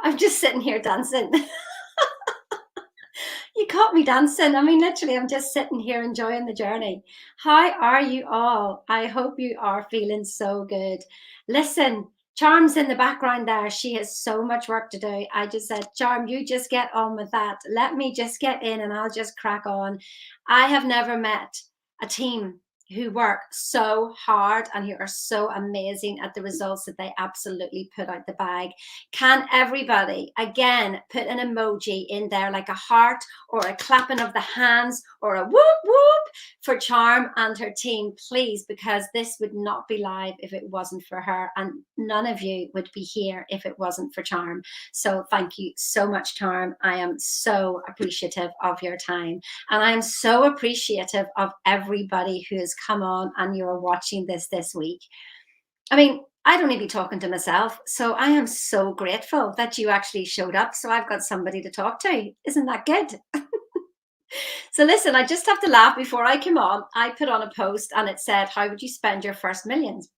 I'm just sitting here dancing. You caught me dancing. I mean, literally, I'm just sitting here enjoying the journey. How are you all? I hope you are feeling so good. Listen, Charm's in the background there. She has so much work to do. I just said, Charm, you just get on with that. Let me just get in and I'll just crack on. I have never met a team who work so hard and who are so amazing at the results that they absolutely put out the bag. Can everybody, again, put an emoji in there, like a heart or a clapping of the hands or a whoop whoop for Charm and her team, please, because this would not be live if it wasn't for her, and none of you would be here if it wasn't for Charm. So thank you so much, Charm. I am so appreciative of your time, and I am so appreciative of everybody who has come on and you're watching this week. I mean, I'd only be talking to myself. So I am so grateful that you actually showed up. So I've got somebody to talk to. Isn't that good? So listen, I just have to laugh. Before I came on, I put on a post and it said, how would you spend your first millions?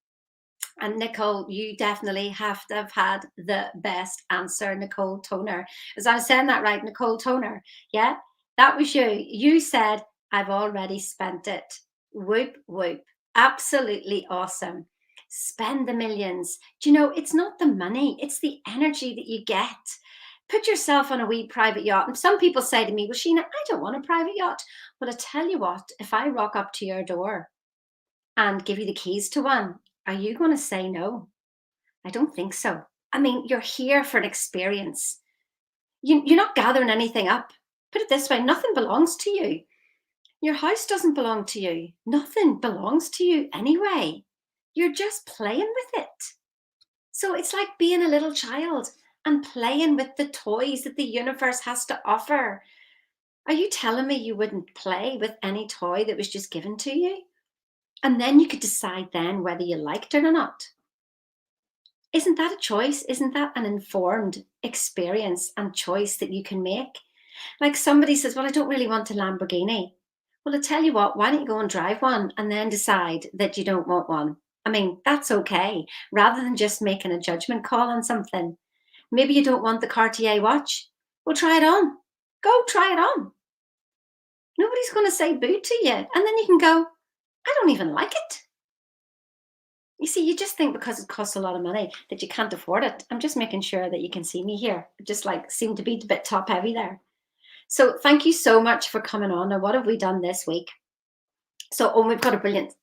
And Nicole, you definitely have to have had the best answer, Nicole Toner. As I was saying that right, Nicole Toner. Yeah, that was you. You said, I've already spent it. Whoop, whoop. Absolutely awesome. Spend the millions. Do you know, it's not the money, it's the energy that you get. Put yourself on a wee private yacht. And some people say to me, well, Sheena, I don't want a private yacht. Well, I tell you what, if I rock up to your door and give you the keys to one, are you going to say no? I don't think so. I mean, you're here for an experience. You're not gathering anything up. Put it this way, nothing belongs to you. Your house doesn't belong to you. Nothing belongs to you anyway. You're just playing with it. So it's like being a little child and playing with the toys that the universe has to offer. Are you telling me you wouldn't play with any toy that was just given to you? And then you could decide then whether you liked it or not. Isn't that a choice? Isn't that an informed experience and choice that you can make? Like somebody says, well, I don't really want a Lamborghini. Well, I tell you what, why don't you go and drive one and then decide that you don't want one? I mean, that's okay, rather than just making a judgment call on something. Maybe you don't want the Cartier watch. Well, try it on. Go try it on. Nobody's going to say boo to you. And then you can go, I don't even like it. You see, you just think because it costs a lot of money that you can't afford it. I'm just making sure that you can see me here. Just like seem to be a bit top heavy there. So thank you so much for coming on. Now, what have we done this week? So, we've got a brilliant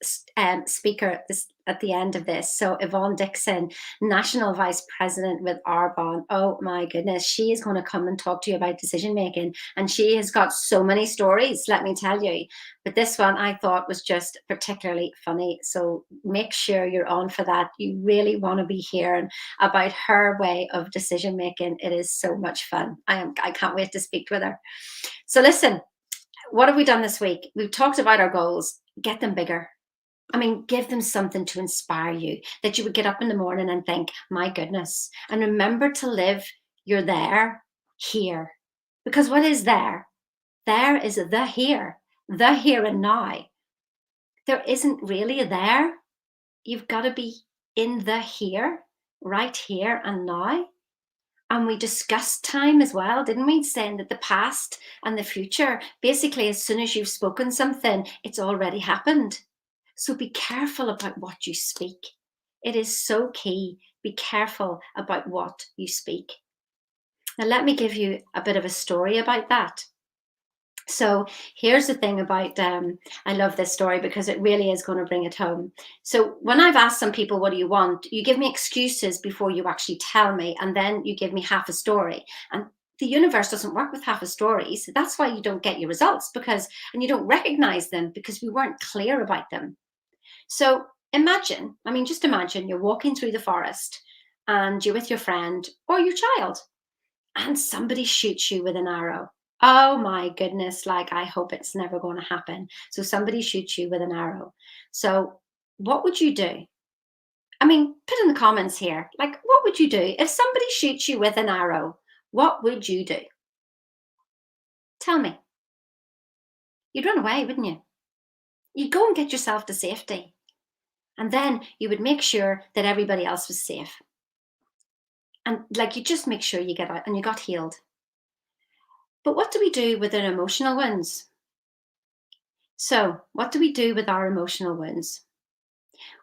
speaker at the end of this. So, Yvonne Dixon, National Vice President with Arbonne. Oh my goodness, she is going to come and talk to you about decision making. And she has got so many stories, let me tell you. But this one I thought was just particularly funny. So, make sure you're on for that. You really want to be hearing about her way of decision making. It is so much fun. I can't wait to speak with her. So, listen. What have we done this week? We've talked about our goals. Get them bigger. I mean, give them something to inspire you, that you would get up in the morning and think, my goodness. And remember to live your there, here. Because what is there? There is the here and now. There isn't really a there. You've got to be in the here, right here and now. And we discussed time as well, didn't we? Saying that the past and the future, basically, as soon as you've spoken something, it's already happened. So be careful about what you speak. It is so key. Be careful about what you speak. Now, let me give you a bit of a story about that. So here's the thing about, I love this story because it really is going to bring it home. So when I've asked some people, what do you want? You give me excuses before you actually tell me, and then you give me half a story. And the universe doesn't work with half a stories. That's why you don't get your results, and you don't recognize them because we weren't clear about them. So imagine, just imagine you're walking through the forest and you're with your friend or your child and somebody shoots you with an arrow. Oh my goodness, like I hope it's never going to happen. So somebody shoots you with an arrow. So what would you do? Put in the comments here, like what would you do if somebody shoots you with an arrow? What would you do? Tell me. You'd run away, wouldn't you? You'd go and get yourself to safety. And then you would make sure that everybody else was safe. And like, you just make sure you get out and you got healed. But what do we do with our emotional wounds? So, what do we do with our emotional wounds?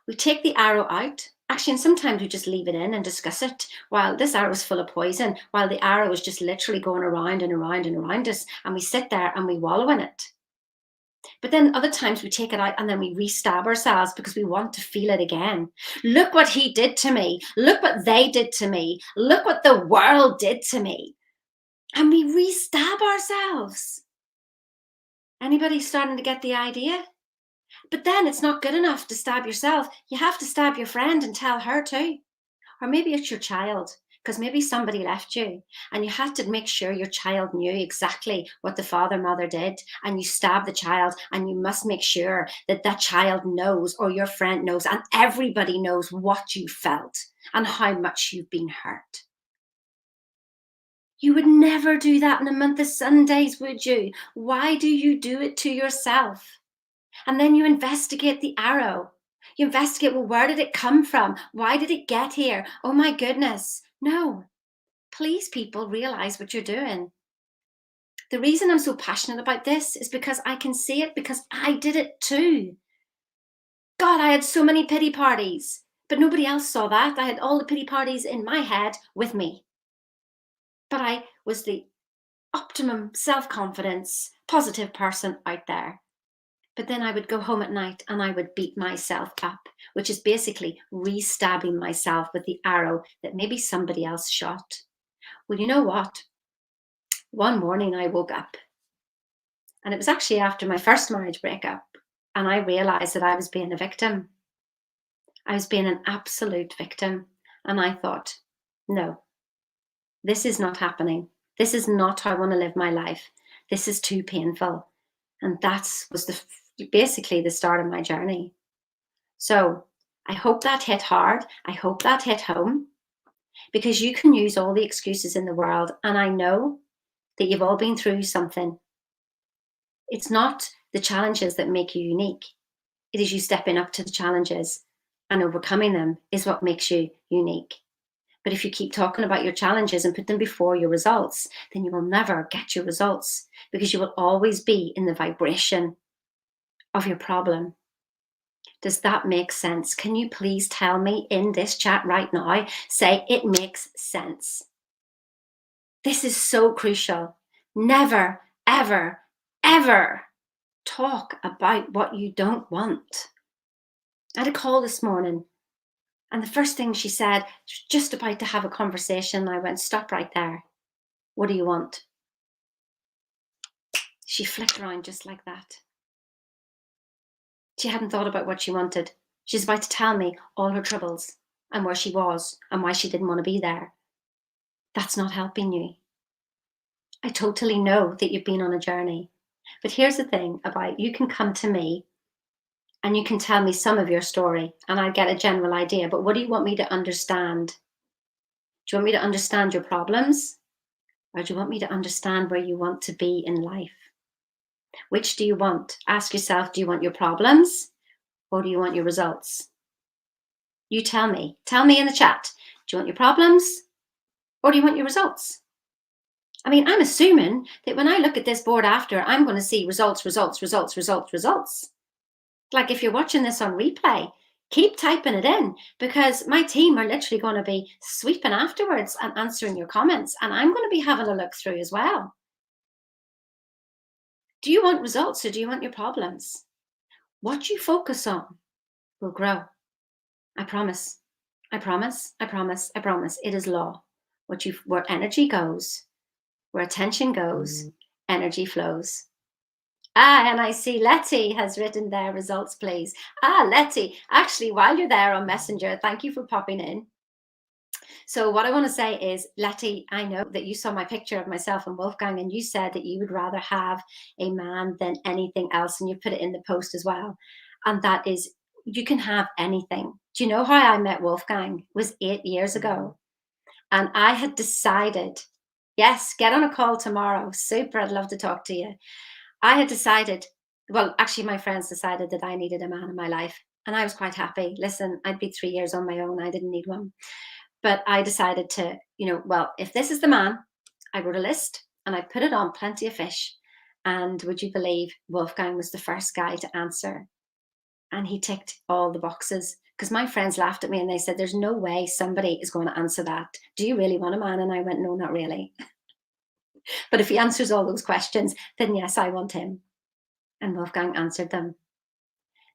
We take the arrow out. Actually, and sometimes we just leave it in and discuss it while this arrow is full of poison, while the arrow is just literally going around and around and around us. And we sit there and we wallow in it. But then other times we take it out and then we re-stab ourselves because we want to feel it again. Look what he did to me. Look what they did to me. Look what the world did to me. And we re-stab ourselves. Anybody starting to get the idea? But then it's not good enough to stab yourself. You have to stab your friend and tell her too. Or maybe it's your child, because maybe somebody left you and you had to make sure your child knew exactly what the father, mother did. And you stab the child and you must make sure that that child knows, or your friend knows, and everybody knows what you felt and how much you've been hurt. You would never do that in a month of Sundays, would you? Why do you do it to yourself? And then you investigate the arrow. You investigate, well, where did it come from? Why did it get here? Oh my goodness. No, please, people, realize what you're doing. The reason I'm so passionate about this is because I can see it, because I did it too. God, I had so many pity parties, but nobody else saw that. I had all the pity parties in my head with me. But I was the optimum self-confidence, positive person out there. But then I would go home at night and I would beat myself up, which is basically re-stabbing myself with the arrow that maybe somebody else shot. Well, you know what? One morning I woke up, and it was actually after my first marriage breakup, and I realized that I was being a victim. I was being an absolute victim. And I thought, no, this is not happening. This is not how I want to live my life. This is too painful. And that was basically the start of my journey. So I hope that hit hard. I hope that hit home, because you can use all the excuses in the world. And I know that you've all been through something. It's not the challenges that make you unique. It is you stepping up to the challenges and overcoming them is what makes you unique. But if you keep talking about your challenges and put them before your results, then you will never get your results, because you will always be in the vibration of your problem. Does that make sense? Can you please tell me in this chat right now, say it makes sense? This is so crucial. Never, ever, ever talk about what you don't want. I had a call this morning, and the first thing she said, she was just about to have a conversation. I went, stop right there. What do you want? She flicked around just like that. She hadn't thought about what she wanted. She's about to tell me all her troubles and where she was and why she didn't want to be there. That's not helping you. I totally know that you've been on a journey. But here's the thing about, you can come to me and you can tell me some of your story and I get a general idea. But what do you want me to understand? Do you want me to understand your problems? Or do you want me to understand where you want to be in life? Which do you want? Ask yourself, do you want your problems or do you want your results? You tell me. Tell me in the chat. Do you want your problems or do you want your results? I mean, I'm assuming that when I look at this board after, I'm going to see results, results, results, results, results. Like if you're watching this on replay, keep typing it in, because my team are literally going to be sweeping afterwards and answering your comments. And I'm going to be having a look through as well. Do you want results or do you want your problems? What you focus on will grow. I promise. I promise. I promise. I promise. It is law. Where energy goes, where attention goes, energy flows. And I see Letty has written their results, please. Letty, actually, while you're there on Messenger, thank you for popping in. So what I want to say is, Letty, I know that you saw my picture of myself and Wolfgang, and you said that you would rather have a man than anything else, and you put it in the post as well. And that is, you can have anything. Do you know how I met Wolfgang? It was 8 years ago. And I had decided, yes, get on a call tomorrow. Super, I'd love to talk to you. I had decided, well, actually my friends decided that I needed a man in my life. And I was quite happy. Listen, I'd be 3 years on my own. I didn't need one. But I decided to, well, if this is the man, I wrote a list and I put it on Plenty of Fish. And would you believe Wolfgang was the first guy to answer? And he ticked all the boxes, because my friends laughed at me and they said, there's no way somebody is going to answer that. Do you really want a man? And I went, no, not really. But if he answers all those questions, then yes, I want him. And Wolfgang answered them.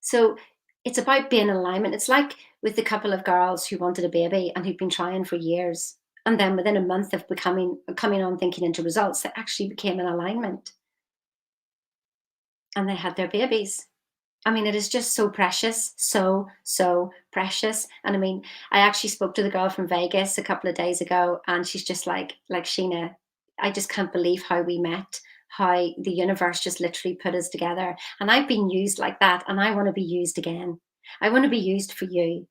So it's about being in alignment. It's like with the couple of girls who wanted a baby and who'd been trying for years. And then within a month of coming on thinking into results, they actually became in alignment. And they had their babies. I mean, it is just so precious, so precious. And I mean, I actually spoke to the girl from Vegas a couple of days ago, and she's just like Sheena, I just can't believe how we met, how the universe just literally put us together. And I've been used like that, and I want to be used again. I want to be used for you.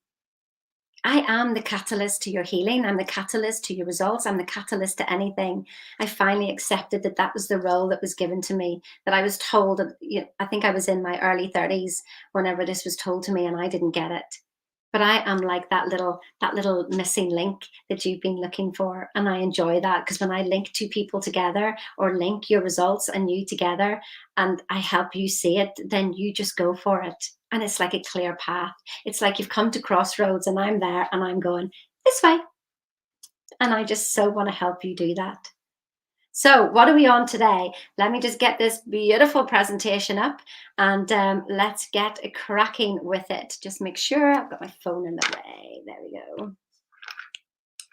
I am the catalyst to your healing. I'm the catalyst to your results. I'm the catalyst to anything. I finally accepted that that was the role that was given to me, that I was told. I think I was in my early 30s whenever this was told to me, and I didn't get it. But I am like that little missing link that you've been looking for. And I enjoy that, because when I link two people together, or link your results and you together, and I help you see it, then you just go for it. And it's like a clear path. It's like you've come to crossroads and I'm there and I'm going this way. And I just so want to help you do that. So what are we on today? Let me just get this beautiful presentation up, and let's get cracking with it. Just make sure I've got my phone in the way. There we go.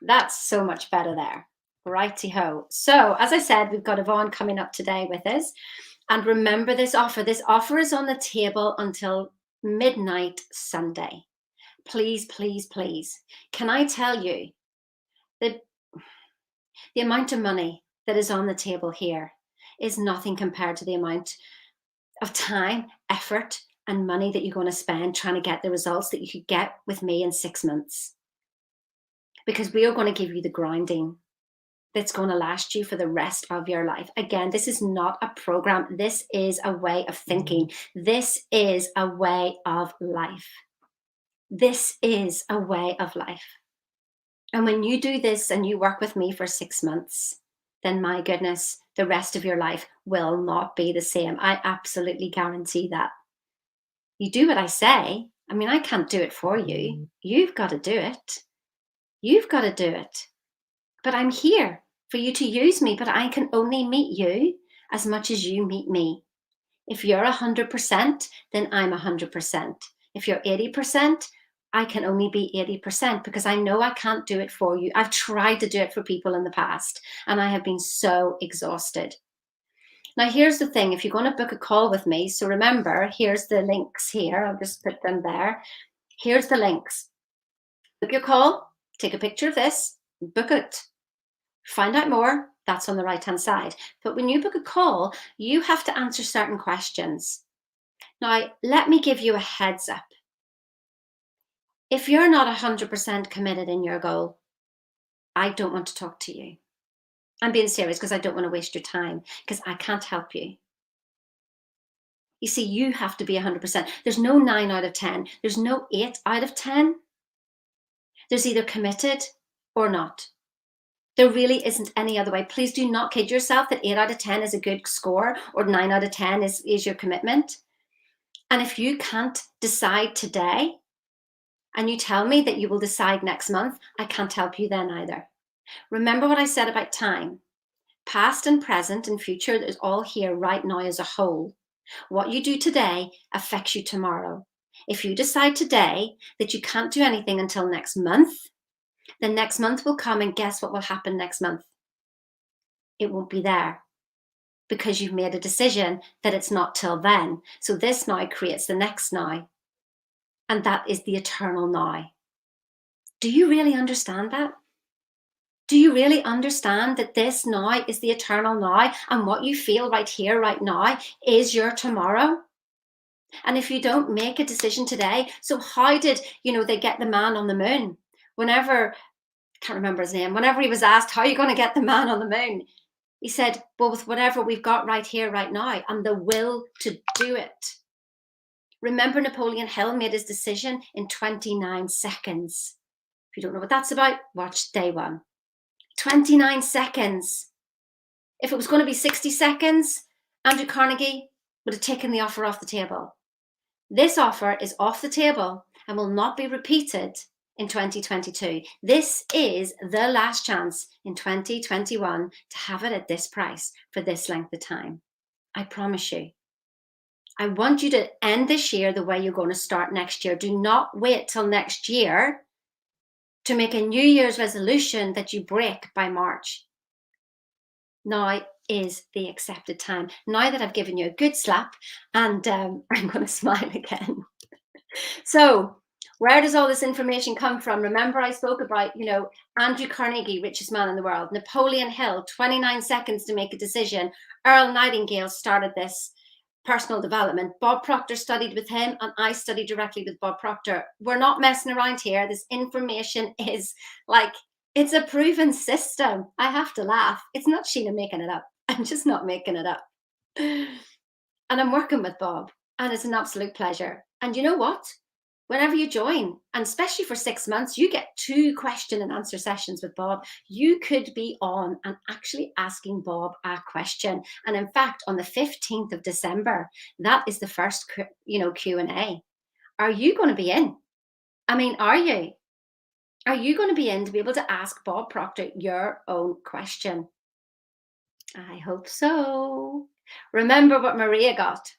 That's so much better there. Righty-ho. So as I said, we've got Yvonne coming up today with us. And remember this offer. This offer is on the table until midnight Sunday. Please, please, please. Can I tell you that the amount of money that is on the table here is nothing compared to the amount of time, effort, and money that you're going to spend trying to get the results that you could get with me in 6 months. Because we are going to give you the grounding that's going to last you for the rest of your life. Again, this is not a program. This is a way of thinking. This is a way of life. This is a way of life. And when you do this and you work with me for 6 months, then my goodness, the rest of your life will not be the same. I absolutely guarantee that. You do what I say. I mean, I can't do it for you. You've got to do it. You've got to do it. But I'm here for you to use me, but I can only meet you as much as you meet me. If you're 100%, then I'm 100%. If you're 80%, I can only be 80%, because I know I can't do it for you. I've tried to do it for people in the past, and I have been so exhausted. Now, here's the thing. If you're going to book a call with me, so remember, here's the links here. I'll just put them there. Here's the links. Book your call, take a picture of this, book it. Find out more, that's on the right-hand side. But when you book a call, you have to answer certain questions. Now, let me give you a heads up. If you're not 100% committed in your goal, I don't want to talk to you. I'm being serious, because I don't want to waste your time, because I can't help you. You see, you have to be 100%. There's no 9 out of 10. There's no 8 out of 10. There's either committed or not. There really isn't any other way. Please do not kid yourself that 8 out of 10 is a good score, or 9 out of 10 is your commitment. And if you can't decide today, and you tell me that you will decide next month, I can't help you then either. Remember what I said about time. Past and present and future is all here right now as a whole. What you do today affects you tomorrow. If you decide today that you can't do anything until next month, then next month will come, and guess what will happen next month? It won't be there, because you've made a decision that it's not till then. So this now creates the next now, and that is the eternal now. Do you really understand that? Do you really understand that this now is the eternal now, and what you feel right here, right now, is your tomorrow? And if you don't make a decision today, so how did, they get the man on the moon? Whenever, I can't remember his name, whenever he was asked, how are you going to get the man on the moon? He said, well, with whatever we've got right here, right now, and the will to do it. Remember, Napoleon Hill made his decision in 29 seconds. If you don't know what that's about, watch day one. 29 seconds. If it was going to be 60 seconds, Andrew Carnegie would have taken the offer off the table. This offer is off the table and will not be repeated in 2022. This is the last chance in 2021 to have it at this price for this length of time. I promise you. I want you to end this year the way you're going to start next year. Do not wait till next year to make a New Year's resolution that you break by March. Now is the accepted time. Now that I've given you a good slap, and I'm going to smile again. So, where does all this information come from? Remember, I spoke about, Andrew Carnegie, richest man in the world, Napoleon Hill, 29 seconds to make a decision. Earl Nightingale started this personal development. Bob Proctor studied with him, and I studied directly with Bob Proctor. We're not messing around here. This information is it's a proven system. I have to laugh. It's not Sheena making it up. I'm just not making it up. And I'm working with Bob, and it's an absolute pleasure. And you know what? Whenever you join, and especially for 6 months, you get 2 question and answer sessions with Bob. You could be on and actually asking Bob a question. And in fact, on the 15th of December, that is the first, Q&A. Are you going to be in? I mean, are you? Are you going to be in to be able to ask Bob Proctor your own question? I hope so. Remember what Maria got.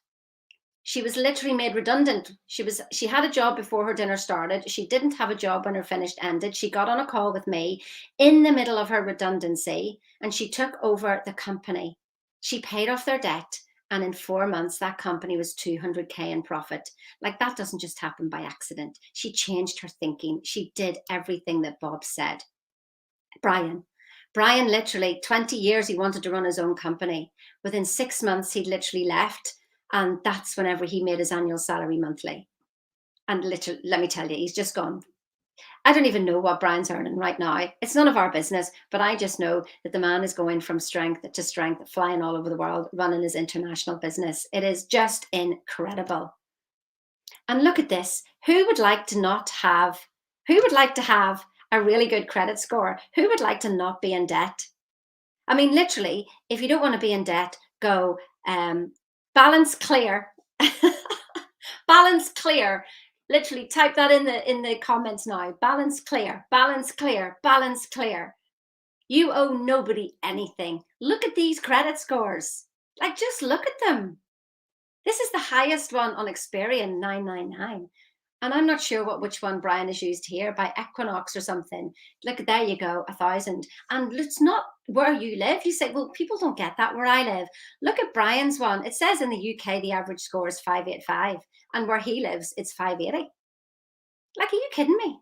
She was literally made redundant. She had a job before her dinner started. She didn't have a job when her finish ended. She got on a call with me in the middle of her redundancy, and she took over the company. She paid off their debt, and in 4 months, that company was 200K in profit. That doesn't just happen by accident. She changed her thinking. She did everything that Bob said. Brian, literally 20 years, he wanted to run his own company. Within 6 months, he'd literally left. And that's whenever he made his annual salary monthly. And literally, let me tell you, he's just gone. I don't even know what Brian's earning right now. It's none of our business, but I just know that the man is going from strength to strength, flying all over the world, running his international business. It is just incredible. And look at this. Who would like to have a really good credit score? Who would like to not be in debt? I mean, literally, if you don't want to be in debt, go, balance clear. Balance clear. Literally type that in the comments now. Balance clear, balance clear, balance clear. You owe nobody anything. Look at these credit scores. Just look at them. This is the highest one on Experian, 999. And I'm not sure which one Brian has used here, by Equinox or something. Look, there you go, 1,000. And it's not where you live. You say, well, people don't get that where I live. Look at Brian's one. It says in the UK, the average score is 585. And where he lives, it's 580. Are you kidding me?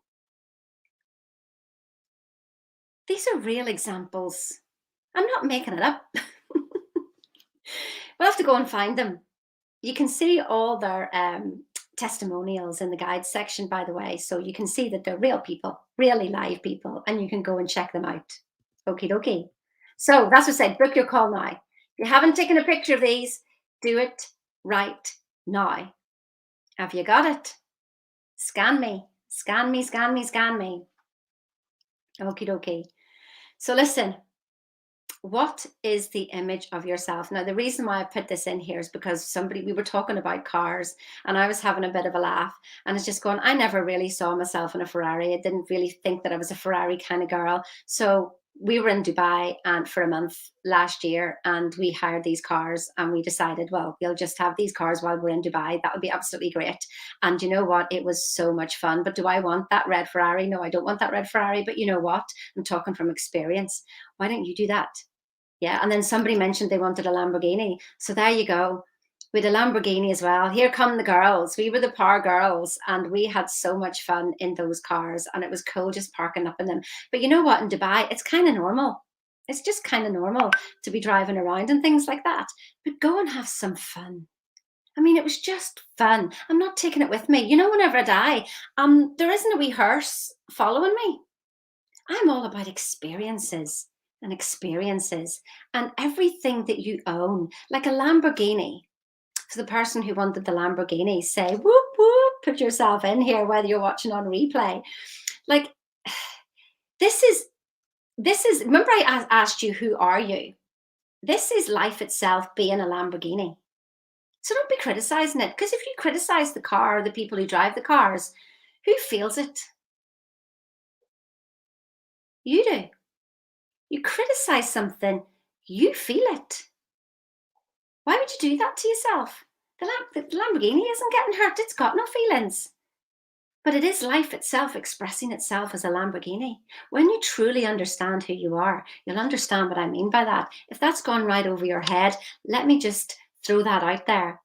These are real examples. I'm not making it up. We'll have to go and find them. You can see all their testimonials in the guides section, by the way, so you can see that they're real people, really live people, and you can go and check them out. Okie dokie. So that's what I said, book your call now. If you haven't taken a picture of these, do it right now. Have you got it? Scan me, scan me, scan me, scan me. Okie dokie. So listen, what is the image of yourself? Now, the reason why I put this in here is because we were talking about cars, and I was having a bit of a laugh, and it's just going, I never really saw myself in a Ferrari. I didn't really think that I was a Ferrari kind of girl. So we were in Dubai and for a month last year, and we hired these cars, and we decided, well, we'll just have these cars while we're in Dubai. That would be absolutely great. And you know what? It was so much fun. But do I want that red Ferrari? No, I don't want that red Ferrari. But you know what? I'm talking from experience. Why don't you do that? Yeah. And then somebody mentioned they wanted a Lamborghini. So there you go. We had a Lamborghini as well. Here come the girls. We were the power girls, and we had so much fun in those cars, and it was cool just parking up in them. But you know what? In Dubai, it's kind of normal. It's just kind of normal to be driving around and things like that. But go and have some fun. I mean, it was just fun. I'm not taking it with me. Whenever I die, there isn't a wee hearse following me. I'm all about experiences and experiences and everything that you own, like a Lamborghini. For the person who wanted the Lamborghini, say, whoop, whoop, put yourself in here, whether you're watching on replay. This is remember I asked you, who are you? This is life itself being a Lamborghini. So don't be criticizing it, because if you criticize the car or the people who drive the cars, who feels it? You do. You criticize something, you feel it. Why would you do that to yourself? The Lamborghini isn't getting hurt. It's got no feelings. But it is life itself expressing itself as a Lamborghini. When you truly understand who you are, you'll understand what I mean by that. If that's gone right over your head, let me just throw that out there.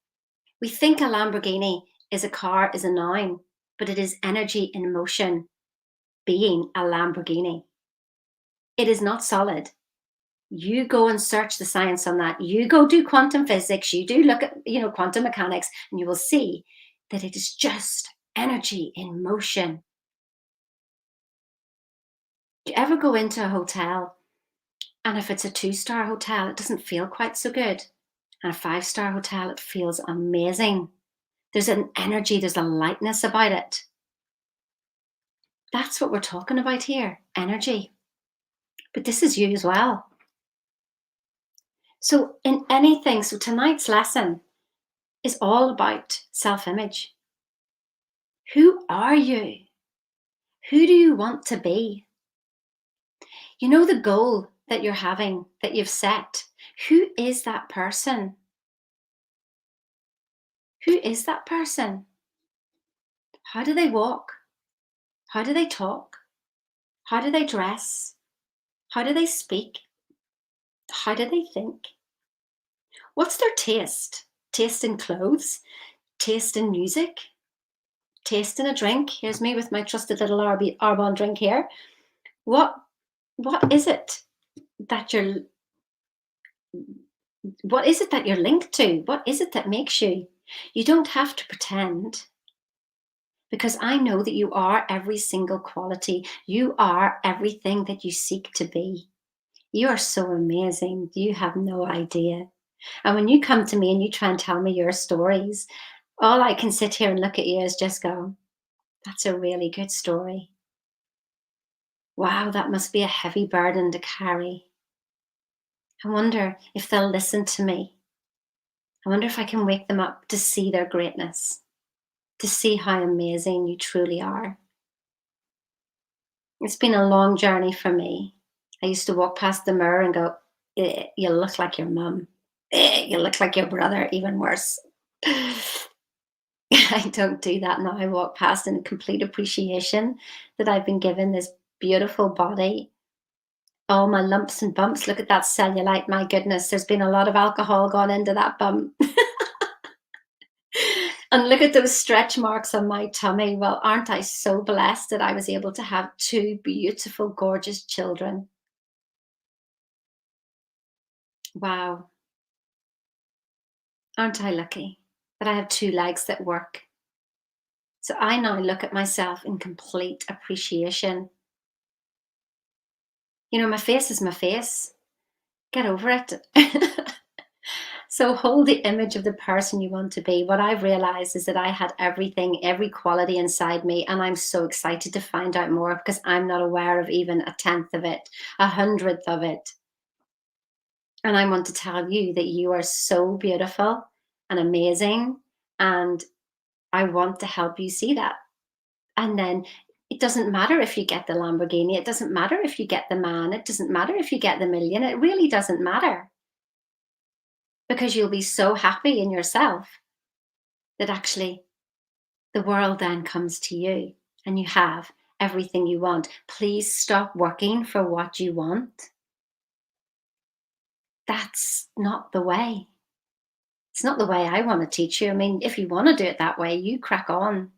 We think a Lamborghini is a car, is a noun, but it is energy in motion being a Lamborghini. It is not solid. You go and search the science on that. You go do quantum physics, you do look at, quantum mechanics, and you will see that it is just energy in motion. Do you ever go into a hotel, and if it's a 2-star hotel, it doesn't feel quite so good? And a 5-star hotel, it feels amazing. There's an energy, there's a lightness about it. That's what we're talking about here, energy. But this is you as well. So in anything, so tonight's lesson is all about self-image. Who are you? Who do you want to be? You know the goal that you're having, that you've set. Who is that person? Who is that person? How do they walk? How do they talk? How do they dress? How do they speak? How do they think? What's their taste? Taste in clothes? Taste in music? Taste in a drink? Here's me with my trusted little Arbonne drink here. What is it that you're linked to? What is it that makes you? You don't have to pretend, because I know that you are every single quality. You are everything that you seek to be. You are so amazing. You have no idea. And when you come to me and you try and tell me your stories, all I can sit here and look at you is just go, that's a really good story. Wow, that must be a heavy burden to carry. I wonder if they'll listen to me. I wonder if I can wake them up to see their greatness, to see how amazing you truly are. It's been a long journey for me. I used to walk past the mirror and go, you look like your mum. You look like your brother, even worse. I don't do that now. I walk past in complete appreciation that I've been given this beautiful body. All my lumps and bumps. Look at that cellulite. My goodness, there's been a lot of alcohol gone into that bum. And look at those stretch marks on my tummy. Well, aren't I so blessed that I was able to have 2 beautiful, gorgeous children? Wow. Aren't I lucky that I have 2 legs that work? So I now look at myself in complete appreciation. My face is my face. Get over it. So hold the image of the person you want to be. What I've realized is that I had everything, every quality inside me, and I'm so excited to find out more, because I'm not aware of even a 10th of it, a 100th of it. And I want to tell you that you are so beautiful and amazing, and I want to help you see that. And then it doesn't matter if you get the Lamborghini, it doesn't matter if you get the man, it doesn't matter if you get the million, it really doesn't matter. Because you'll be so happy in yourself that actually the world then comes to you and you have everything you want. Please stop working for what you want. That's not the way. It's not the way I want to teach you. I mean, if you want to do it that way, you crack on.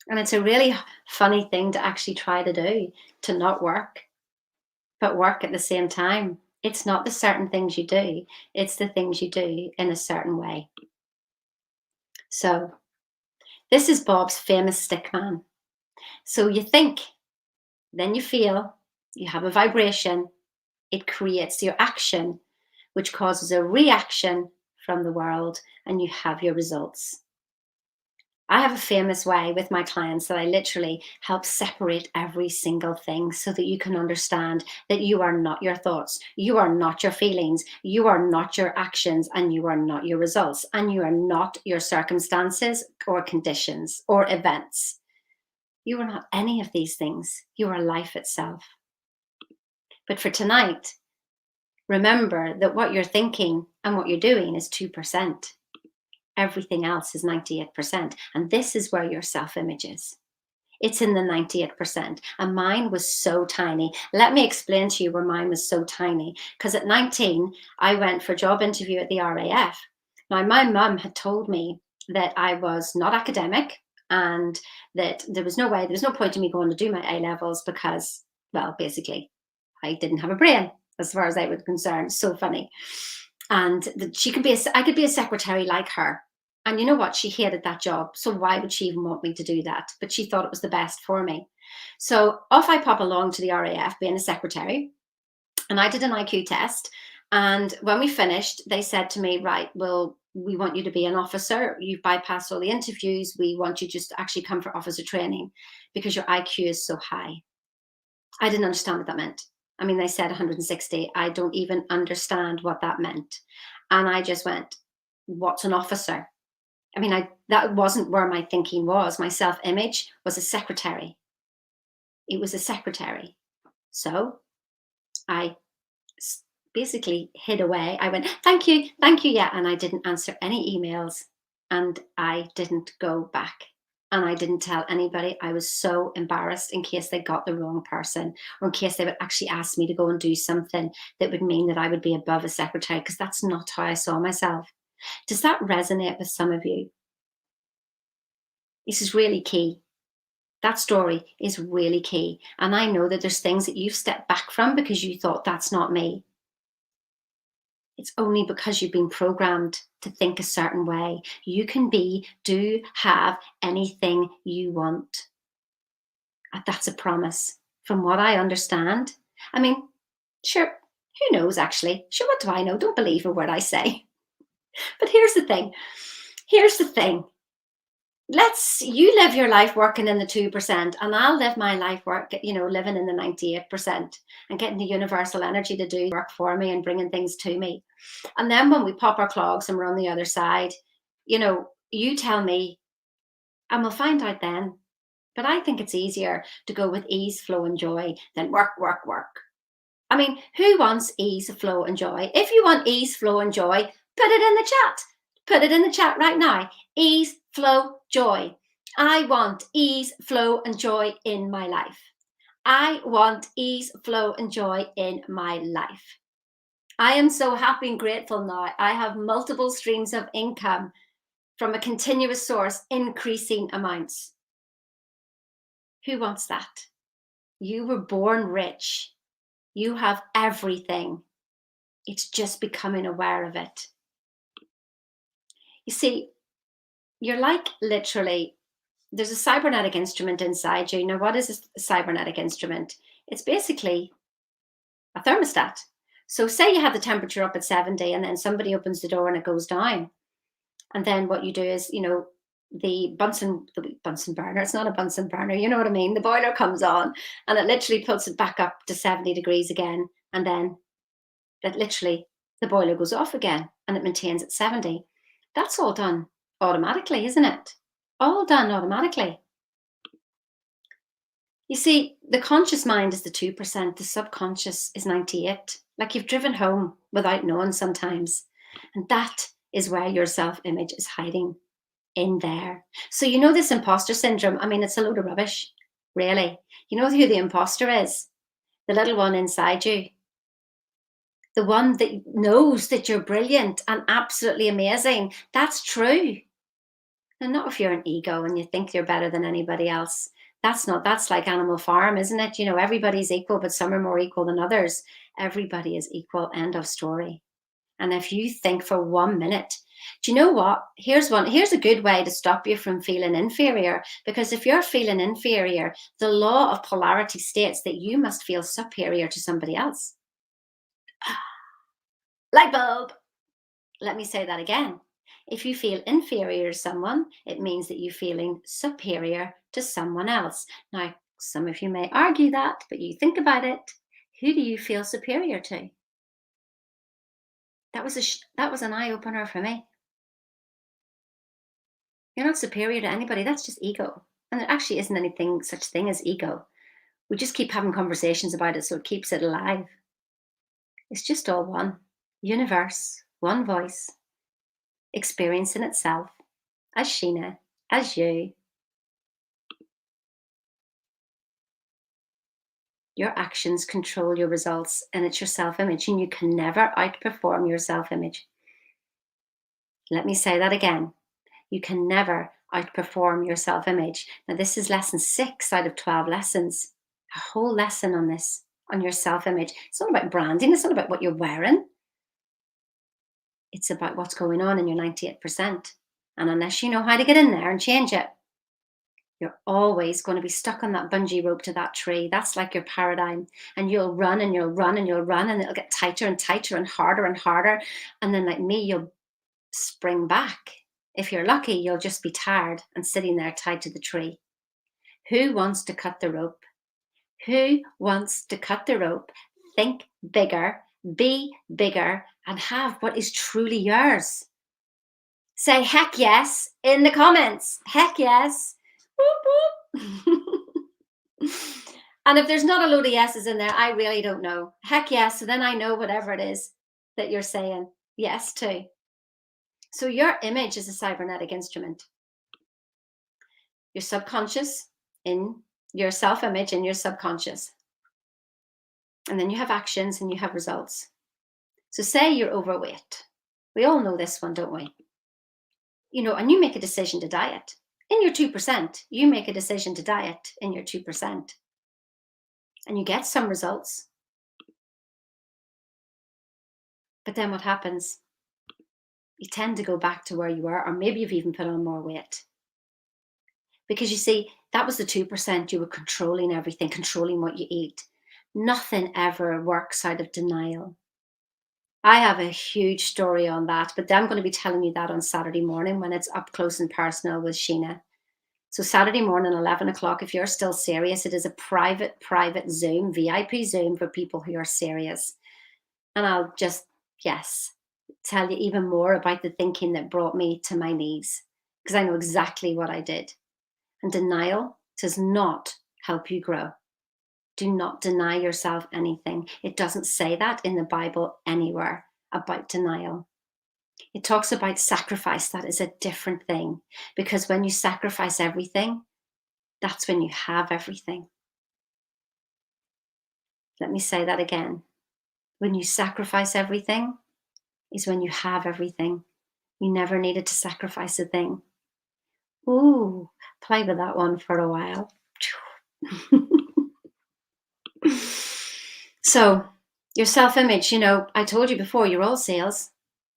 And it's a really funny thing to actually try to do, to not work, but work at the same time. It's not the certain things you do, it's the things you do in a certain way. So this is Bob's famous stick man. So you think, then you feel, you have a vibration, it creates your action, which causes a reaction from the world, and you have your results. I have a famous way with my clients that I literally help separate every single thing so that you can understand that you are not your thoughts, you are not your feelings, you are not your actions, and you are not your results, and you are not your circumstances or conditions or events. You are not any of these things. You are life itself. But for tonight, remember that what you're thinking and what you're doing is 2%. Everything else is 98%. And this is where your self image is. It's in the 98%. And mine was so tiny. Let me explain to you where mine was so tiny. Because at 19, I went for a job interview at the RAF. Now, my mum had told me that I was not academic and that there was no way, there was no point in me going to do my A levels because, well, basically, I didn't have a brain as far as they were concerned. So funny. And that she could be, I could be a secretary like her. And you know what? She hated that job. So why would she even want me to do that? But she thought it was the best for me. So off I pop along to the RAF being a secretary. And I did an IQ test. And when we finished, they said to me, right, well, we want you to be an officer. You've bypassed all the interviews. We want you just to actually come for officer training because your IQ is so high. I didn't understand what that meant. I mean, they said 160. I don't even understand what that meant. And I just went, what's an officer? I mean, that wasn't where my thinking was. My self-image was a secretary. It was a secretary. So I basically hid away. I went, thank you, yeah. And I didn't answer any emails and I didn't go back. And I didn't tell anybody. I was so embarrassed in case they got the wrong person or in case they would actually ask me to go and do something that would mean that I would be above a secretary, because that's not how I saw myself. Does that resonate with some of you? This is really key. That story is really key. And I know that there's things that you've stepped back from because you thought that's not me. It's only because you've been programmed to think a certain way. You can be, do, have anything you want. That's a promise. From what I understand. I mean, sure, who knows actually? Sure, what do I know? Don't believe a word I say. But here's the thing. Here's the thing. You live your life working in the 2%, and I'll live my life living in the 98% and getting the universal energy to do work for me and bringing things to me. And then when we pop our clogs and we're on the other side, you tell me and we'll find out then. But I think it's easier to go with ease, flow, and joy than work, work, work. I mean, who wants ease, flow, and joy? If you want ease, flow, and joy, put it in the chat. Put it in the chat right now. Ease, flow, joy. I want ease, flow, and joy in my life. I want ease, flow, and joy in my life. I am so happy and grateful now. I have multiple streams of income from a continuous source, increasing amounts. Who wants that? You were born rich. You have everything. It's just becoming aware of it. You see, you're like literally, there's a cybernetic instrument inside you. Now, what is a cybernetic instrument? It's basically a thermostat. So say you have the temperature up at 70 and then somebody opens the door and it goes down. And then what you do is, the Bunsen burner, it's not a Bunsen burner, you know what I mean? The boiler comes on and it literally puts it back up to 70 degrees again. And then that literally the boiler goes off again and it maintains at 70. That's all done automatically, isn't it? All done automatically. You see, the conscious mind is the 2%, the subconscious is 98. Like you've driven home without knowing sometimes. And that is where your self-image is hiding, in there. So this imposter syndrome, I mean, it's a load of rubbish, really. You know who the imposter is? The little one inside you. The one that knows that you're brilliant and absolutely amazing. That's true. And not if you're an ego and you think you're better than anybody else. That's like Animal Farm, isn't it? Everybody's equal, but some are more equal than others. Everybody is equal, end of story. And if you think for 1 minute, do you know what? Here's a good way to stop you from feeling inferior. Because if you're feeling inferior, the law of polarity states that you must feel superior to somebody else. Light bulb. Let me say that again. If you feel inferior to someone, it means that you're feeling superior to someone else. Now, some of you may argue that, but you think about it. Who do you feel superior to? That was an eye opener for me. You're not superior to anybody. That's just ego, and there actually isn't anything such thing as ego. We just keep having conversations about it, so it keeps it alive. It's just all one universe, one voice, experiencing itself as Sheena, as you. Your actions control your results, and it's your self image, and you can never outperform your self image. Let me say that again. You can never outperform your self image. Now, this is lesson 6 out of 12 lessons, a whole lesson on this, on your self image. It's not about branding, it's not about what you're wearing, it's about what's going on in your 98%. And unless you know how to get in there and change it, you're always going to be stuck on that bungee rope to that tree. That's like your paradigm. And you'll run and you'll run and you'll run, and it'll get tighter and tighter and harder and harder. And then, like me, you'll spring back. If you're lucky, you'll just be tired and sitting there tied to the tree. Who wants to cut the rope? Who wants to cut the rope? Think bigger, be bigger, and have what is truly yours. Say heck yes in the comments. Heck yes. Whoop, whoop. And if there's not a load of yeses in there, I really don't know. Heck yes. So then I know whatever it is that you're saying yes to. So your image is a cybernetic instrument. Your subconscious in your self-image in your subconscious. And then you have actions and you have results. So say you're overweight. We all know this one, don't we? And you make a decision to diet. In your 2%, you make a decision to diet in your 2%. And you get some results. But then what happens? You tend to go back to where you were, or maybe you've even put on more weight. Because you see, that was the 2%. You were controlling everything, controlling what you eat. Nothing ever works out of denial. I have a huge story on that, but I'm going to be telling you that on Saturday morning when it's up close and personal with Sheena. So Saturday morning, 11 o'clock, if you're still serious, it is a private Zoom, VIP Zoom for people who are serious. And I'll just, tell you even more about the thinking that brought me to my knees, because I know exactly what I did. And denial does not help you grow. Do not deny yourself anything. It doesn't say that in the Bible anywhere about denial. It talks about sacrifice. That is a different thing, because when you sacrifice everything, that's when you have everything. Let me say that again. When you sacrifice everything is when you have everything. You never needed to sacrifice a thing. Ooh, play with that one for a while. So your self-image, I told you before, you're all sales.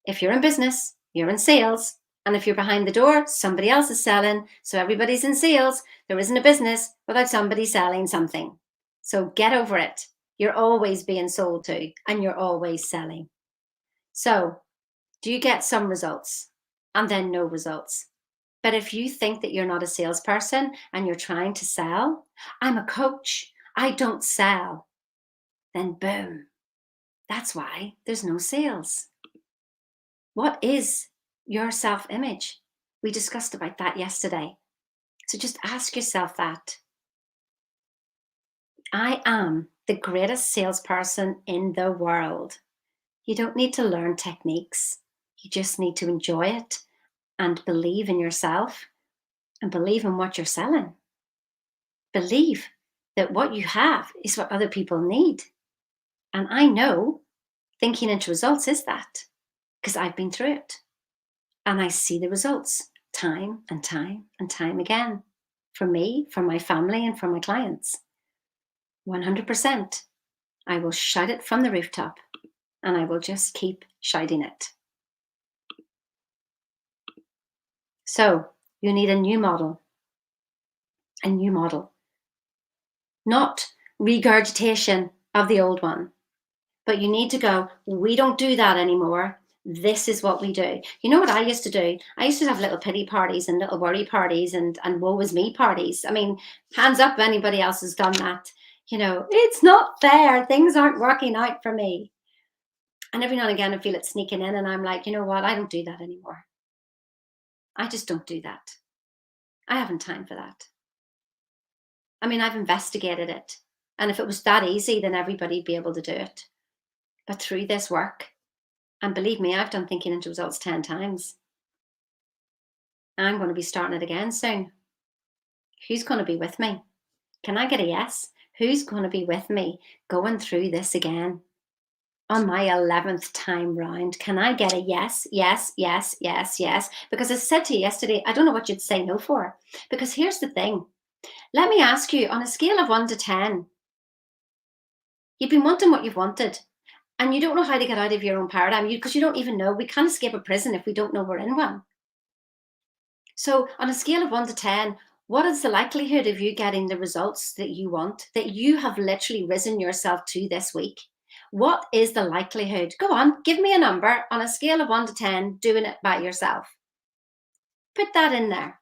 If you're in business, you're in sales. And if you're behind the door, somebody else is selling. So everybody's in sales. There isn't a business without somebody selling something. So get over it. You're always being sold to, and you're always selling. So do you get some results and then no results? But if you think that you're not a salesperson and you're trying to sell, I'm a coach, I don't sell, then boom, that's why there's no sales. What is your self-image? We discussed about that yesterday. So just ask yourself that. I am the greatest salesperson in the world. You don't need to learn techniques. You just need to enjoy it and believe in yourself and believe in what you're selling. Believe that what you have is what other people need. And I know thinking into results is that, because I've been through it. And I see the results time and time and time again, for me, for my family, and for my clients. 100%. I will shout it from the rooftop, and I will just keep shouting it. So you need a new model. A new model. Not regurgitation of the old one. But you need to go, we don't do that anymore. This is what we do. You know what I used to do? I used to have little pity parties and little worry parties and woe is me parties. I mean, hands up if anybody else has done that. You know, it's not fair. Things aren't working out for me. And every now and again, I feel it sneaking in, and I'm like, you know what? I don't do that anymore. I just don't do that. I haven't time for that. I mean, I've investigated it. And if it was that easy, then everybody'd be able to do it. But through this work, and believe me, I've done thinking into results 10 times. I'm going to be starting it again soon. Who's going to be with me? Can I get a yes? Who's going to be with me going through this again on my 11th time round? Can I get a yes, yes, yes, yes, yes? Because I said to you yesterday, I don't know what you'd say no for. Because here's the thing. Let me ask you, on a scale of 1 to 10, you've been wanting what you've wanted. And you don't know how to get out of your own paradigm because you don't even know. We can't escape a prison if we don't know we're in one. So on a scale of 1 to 10, what is the likelihood of you getting the results that you want, that you have literally risen yourself to this week? What is the likelihood? Go on, give me a number on a scale of 1 to 10, doing it by yourself. Put that in there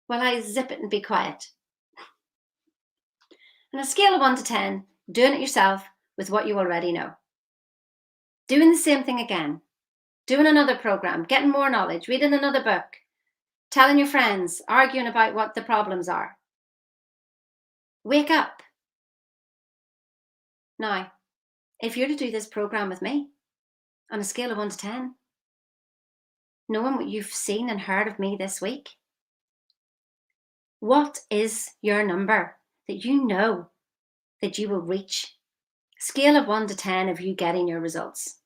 while I zip it and be quiet. On a scale of 1 to 10, doing it yourself with what you already know. Doing the same thing again, doing another program, getting more knowledge, reading another book, telling your friends, arguing about what the problems are. Wake up. Now, if you're to do this program with me on a scale of 1 to 10, knowing what you've seen and heard of me this week, what is your number that you know that you will reach? Scale of 1 to 10 of you getting your results.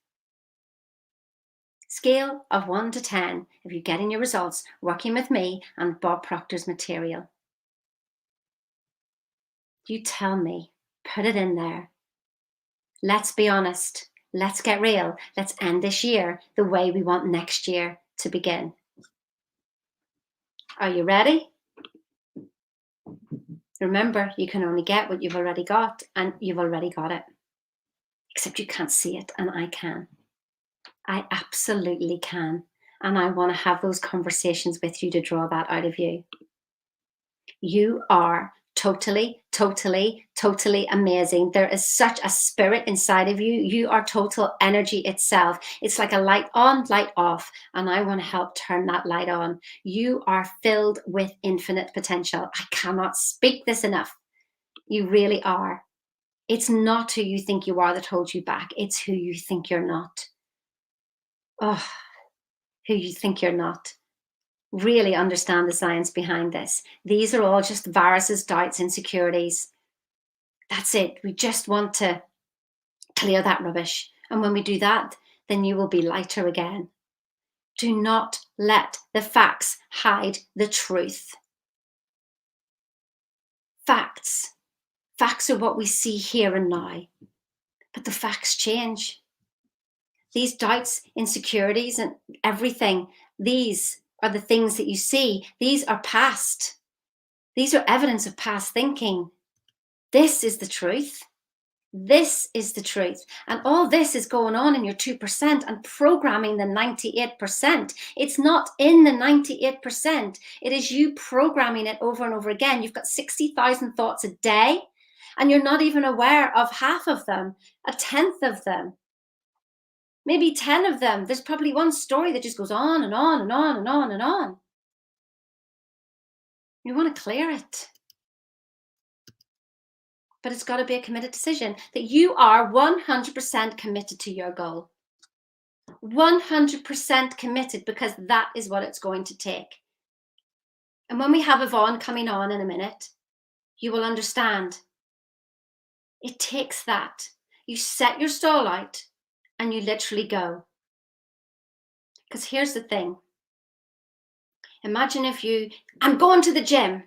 Scale of 1 to 10 of you getting your results working with me and Bob Proctor's material. You tell me, put it in there. Let's be honest. Let's get real. Let's end this year the way we want next year to begin. Are you ready? Remember, you can only get what you've already got, and you've already got it. Except you can't see it, and I can. I absolutely can. And I want to have those conversations with you to draw that out of you. You are totally, totally, totally amazing. There is such a spirit inside of you. You are total energy itself. It's like a light on, light off. And I want to help turn that light on. You are filled with infinite potential. I cannot speak this enough. You really are. It's not who you think you are that holds you back. It's who you think you're not. Oh, who you think you're not. Really understand the science behind this. These are all just viruses, doubts, insecurities. That's it. We just want to clear that rubbish. And when we do that, then you will be lighter again. Do not let the facts hide the truth. Facts. Facts are what we see here and now. But the facts change. These doubts, insecurities, and everything, these are the things that you see. These are past. These are evidence of past thinking. This is the truth. This is the truth. And all this is going on in your 2% and programming the 98%. It's not in the 98%. It is you programming it over and over again. You've got 60,000 thoughts a day, and you're not even aware of half of them, a tenth of them. Maybe 10 of them. There's probably one story that just goes on and on and on and on and on. You want to clear it. But it's got to be a committed decision that you are 100% committed to your goal. 100% committed, because that is what it's going to take. And when we have Yvonne coming on in a minute, you will understand. It takes that. You set your stall out and you literally go. Because here's the thing. Imagine if I'm going to the gym,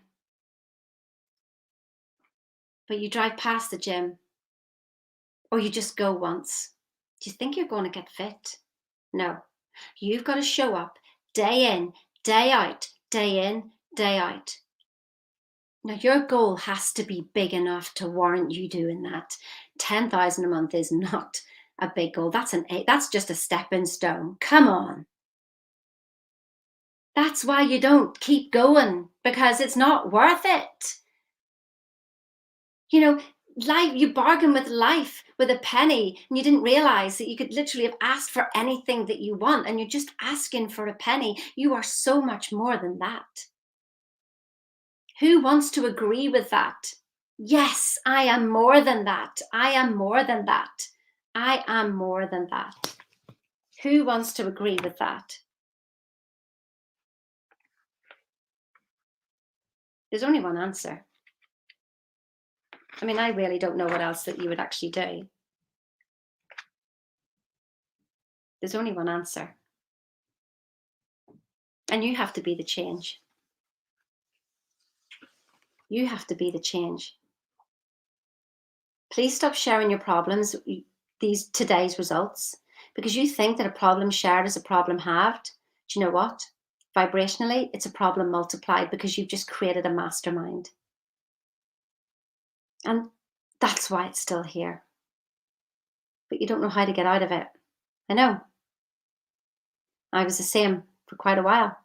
but you drive past the gym, or you just go once. Do you think you're going to get fit? No. You've got to show up day in, day out, day in, day out. Now, your goal has to be big enough to warrant you doing that. 10,000 a month is not a big goal. That's just a stepping stone. Come on. That's why you don't keep going, because it's not worth it. You know, life, you bargain with life with a penny, and you didn't realize that you could literally have asked for anything that you want, and you're just asking for a penny. You are so much more than that. Who wants to agree with that? Yes, I am more than that. I am more than that. I am more than that. Who wants to agree with that? There's only one answer. I mean, I really don't know what else that you would actually do. There's only one answer. And you have to be the change. You have to be the change. Please stop sharing your problems, today's results, because you think that a problem shared is a problem halved. Do you know what? Vibrationally, it's a problem multiplied, because you've just created a mastermind. And that's why it's still here. But you don't know how to get out of it. I know. I was the same for quite a while.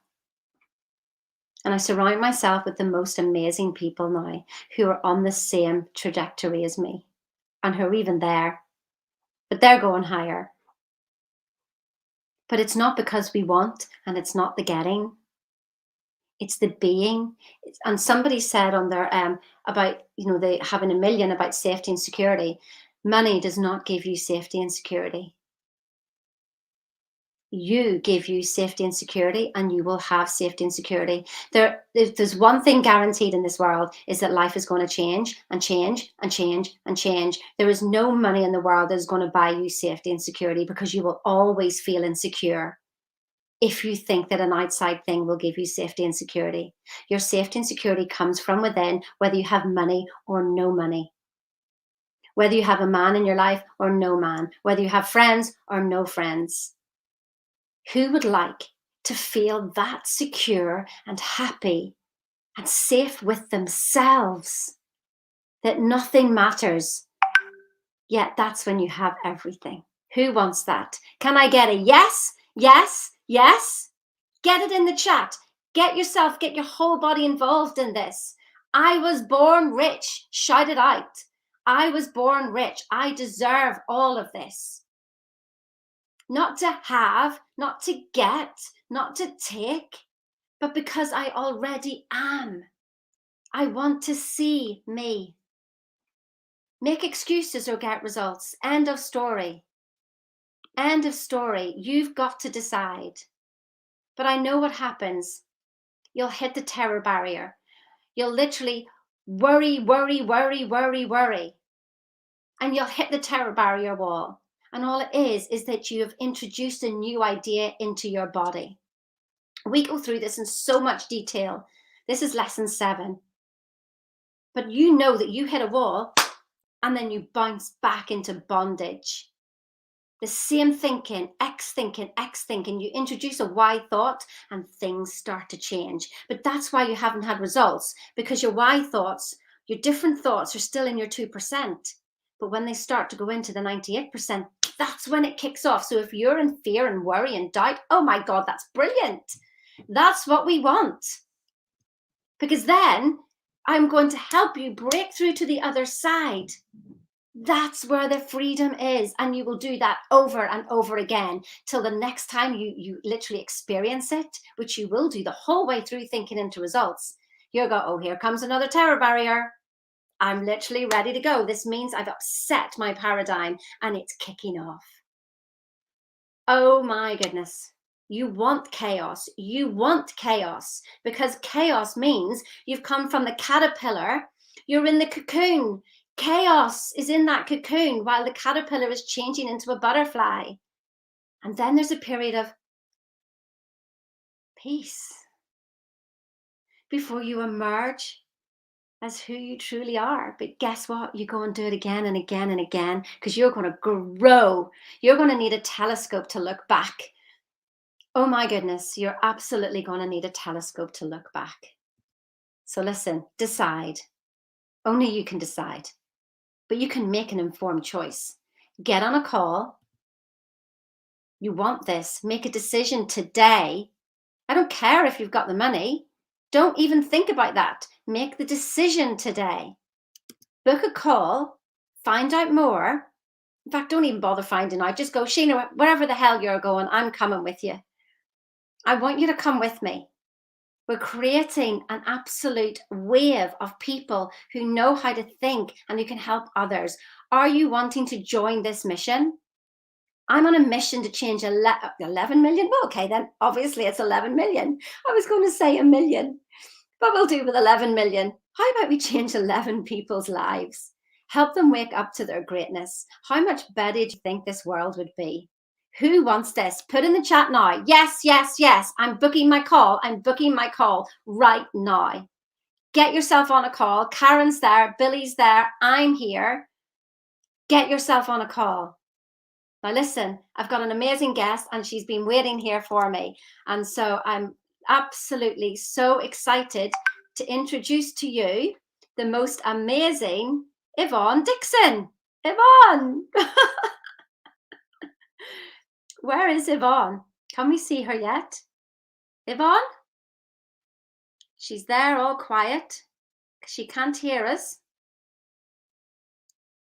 And I surround myself with the most amazing people now who are on the same trajectory as me and who are even there, but they're going higher. But it's not because we want, and it's not the getting. It's the being. And somebody said on their about, they having a million, about safety and security. Money does not give you safety and security. You give you safety and security, and you will have safety and security. There's one thing guaranteed in this world, is that life is going to change and change and change and change. There is no money in the world that is going to buy you safety and security, because you will always feel insecure if you think that an outside thing will give you safety and security. Your safety and security comes from within, whether you have money or no money, whether you have a man in your life or no man, whether you have friends or no friends. Who would like to feel that secure and happy and safe with themselves, that nothing matters? Yet that's when you have everything. Who wants that? Can I get a yes, yes, yes? Get it in the chat. Get your whole body involved in this. I was born rich. Shout it out. I was born rich. I deserve all of this. Not to have, not to get, not to take, but because I already am. I want to see me. Make excuses or get results. End of story. End of story. You've got to decide. But I know what happens. You'll hit the terror barrier. You'll literally worry, worry, worry, worry, worry. And you'll hit the terror barrier wall. And all it is that you have introduced a new idea into your body. We go through this in so much detail. This is lesson 7. But you know that you hit a wall and then you bounce back into bondage. The same thinking, X thinking, X thinking. You introduce a Y thought and things start to change. But that's why you haven't had results, because your Y thoughts, your different thoughts are still in your 2%. But when they start to go into the 98%, that's when it kicks off. So if you're in fear and worry and doubt, oh my God, that's brilliant. That's what we want. Because then I'm going to help you break through to the other side. That's where the freedom is. And you will do that over and over again till the next time you literally experience it, which you will do the whole way through thinking into results. You'll go, oh, here comes another terror barrier. I'm literally ready to go. This means I've upset my paradigm and it's kicking off. Oh my goodness. You want chaos. You want chaos, because chaos means you've come from the caterpillar. You're in the cocoon. Chaos is in that cocoon while the caterpillar is changing into a butterfly. And then there's a period of peace before you emerge as who you truly are. But guess what? You go and do it again and again and again, because you're going to grow. You're going to need a telescope to look back. Oh my goodness, you're absolutely going to need a telescope to look back. So listen, decide. Only you can decide. But you can make an informed choice. Get on a call You want this. Make a decision today. I don't care if you've got the money. Don't even think about that. Make the decision today. Book a call. Find out more. In fact, don't even bother finding out. Just go, Sheena, wherever the hell you're going, I'm coming with you. I want you to come with me. We're creating an absolute wave of people who know how to think and who can help others. Are you wanting to join this mission? I'm on a mission to change 11 million. Well, okay, then obviously it's 11 million. I was going to say a million, but we'll do with 11 million. How about we change 11 people's lives? Help them wake up to their greatness. How much better do you think this world would be? Who wants this? Put in the chat now. Yes, yes, yes. I'm booking my call. I'm booking my call right now. Get yourself on a call. Karen's there. Billy's there. I'm here. Get yourself on a call. Now listen, I've got an amazing guest and she's been waiting here for me. And so I'm absolutely so excited to introduce to you the most amazing Yvonne Dixon. Yvonne! Where is Yvonne? Can we see her yet? Yvonne? She's there all quiet. She can't hear us.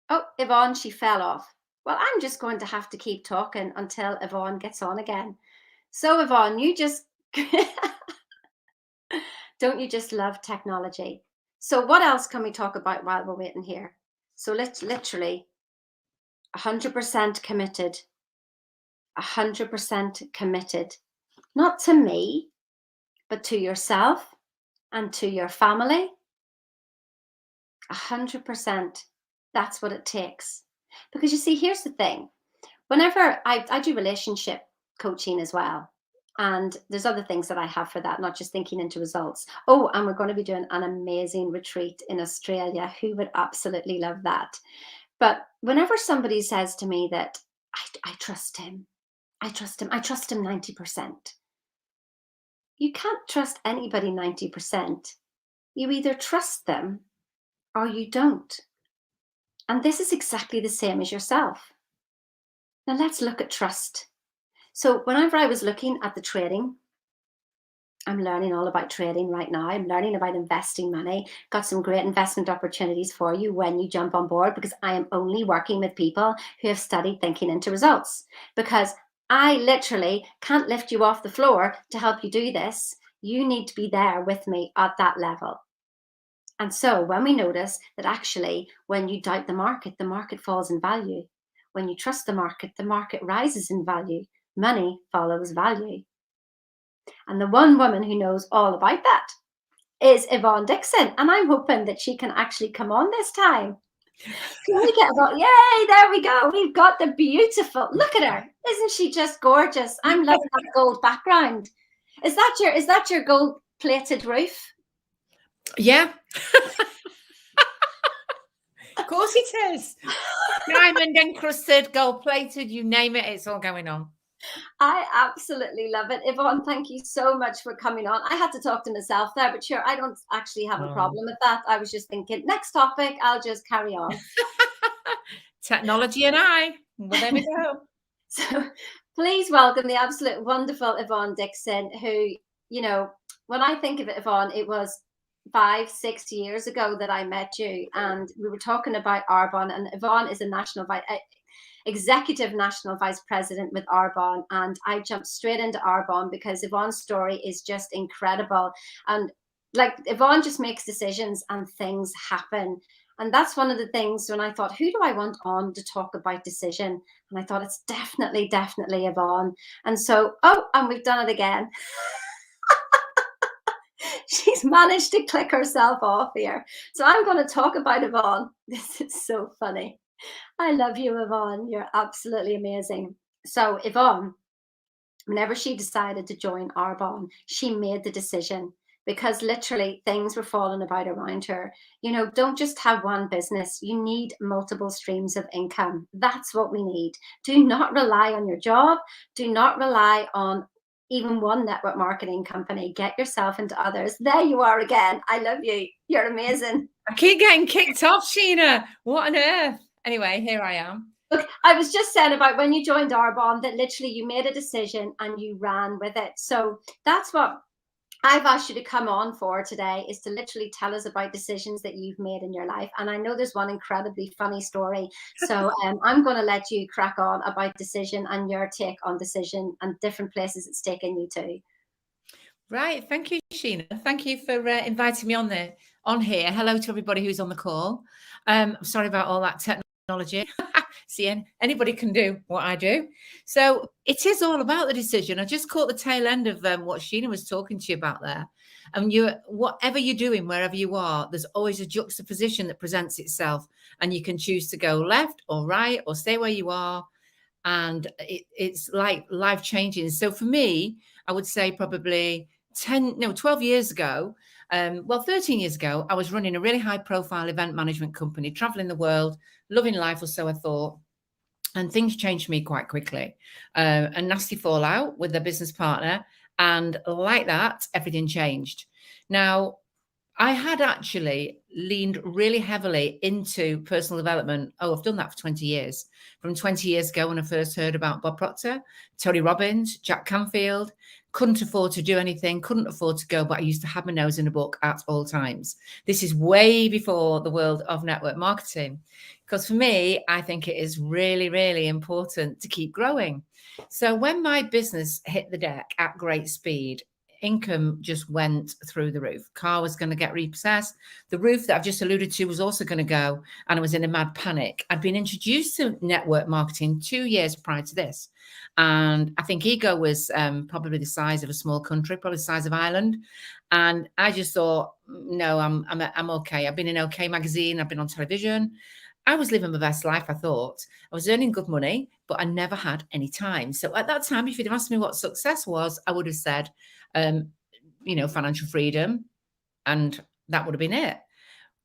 Oh, Yvonne, she fell off. Well, I'm just going to have to keep talking until Yvonne gets on again. So Yvonne, you just, don't you just love technology? So what else can we talk about while we're waiting here? So let's literally 100% committed, 100% committed, not to me, but to yourself and to your family. 100%. That's what it takes. Because you see, here's the thing. Whenever I do relationship coaching as well, and there's other things that I have for that, not just thinking into results. Oh, and we're going to be doing an amazing retreat in Australia. Who would absolutely love that? But whenever somebody says to me that I trust him, I trust him 90%. You can't trust anybody 90%. You either trust them or you don't. And this is exactly the same as yourself. Now let's look at trust. So whenever I was looking at the trading, I'm learning all about trading right now. I'm learning about investing money. Got some great investment opportunities for you when you jump on board, because I am only working with people who have studied thinking into results, because I literally can't lift you off the floor to help you do this. You need to be there with me at that level. And so when we notice that actually when you doubt the market falls in value. When you trust the market rises in value. Money follows value. And the one woman who knows all about that is Yvonne Dixon. And I'm hoping that she can actually come on this time. Can we get about, yay, there we go. We've got the beautiful, look at her. Isn't she just gorgeous? I'm loving that gold background. Is that your gold plated roof? Yeah. Of course it is. Diamond encrusted, gold plated, you name it, it's all going on. I absolutely love it. Yvonne, thank you so much for coming on. I had to talk to myself there, but sure, I don't actually have a problem with that. I was just thinking, next topic, I'll just carry on. Technology and I. Well, there we go. So please welcome the absolute wonderful Yvonne Dixon, who, you know, when I think of it, Yvonne, it was 5-6 years ago that I met you, and we were talking about Arbonne, and Yvonne is a executive national vice president with Arbonne, and I jumped straight into Arbonne because Yvonne's story is just incredible. And like, Yvonne just makes decisions and things happen. And that's one of the things when I thought, who do I want on to talk about decision? And I thought, it's definitely Yvonne. And so, and we've done it again. She's managed to click herself off here. So I'm going to talk about Yvonne. This is so funny. I love you, Yvonne. You're absolutely amazing. So Yvonne, whenever she decided to join Arbonne, she made the decision because literally things were falling about around her. You know, don't just have one business. You need multiple streams of income. That's what we need. Do not rely on your job. Do not rely on even one network marketing company. Get yourself into others. There you are again. I love you. You're amazing. I keep getting kicked off, Sheena. What on earth? Anyway, here I am. Look, I was just saying about when you joined Arbonne that literally you made a decision and you ran with it. So that's what I've asked you to come on for today, is to literally tell us about decisions that you've made in your life. And I know there's one incredibly funny story. So I'm going to let you crack on about decision and your take on decision and different places it's taken you to. Right. Thank you, Sheena. Thank you for inviting me on here. Hello to everybody who's on the call. I'm sorry about all that technology. See, anybody can do what I do. So it is all about the decision. I just caught the tail end of what Sheena was talking to you about there. And whatever you're doing, wherever you are, there's always a juxtaposition that presents itself, and you can choose to go left or right or stay where you are. And it's like life changing. So for me, I would say probably 12 years ago, 13 years ago, I was running a really high profile event management company, traveling the world, loving life, or so I thought. And things changed for me quite quickly. A nasty fallout with a business partner. And like that, everything changed. Now, I had actually leaned really heavily into personal development. Oh, I've done that for 20 years. From 20 years ago when I first heard about Bob Proctor, Tony Robbins, Jack Canfield, couldn't afford to do anything, couldn't afford to go, but I used to have my nose in a book at all times. This is way before the world of network marketing. Because for me, I think it is really, really important to keep growing. So when my business hit the deck at great speed, income just went through the roof. Car was going to get repossessed. The roof that I've just alluded to was also going to go, and I was in a mad panic. I'd been introduced to network marketing 2 years prior to this, and I think Ego was probably the size of a small country, probably the size of Ireland. And I just thought, no, I'm okay. I've been in OK magazine. I've been on television. I was living my best life, I thought. I was earning good money, but I never had any time. So at that time, if you'd asked me what success was, I would have said, financial freedom, and that would have been it.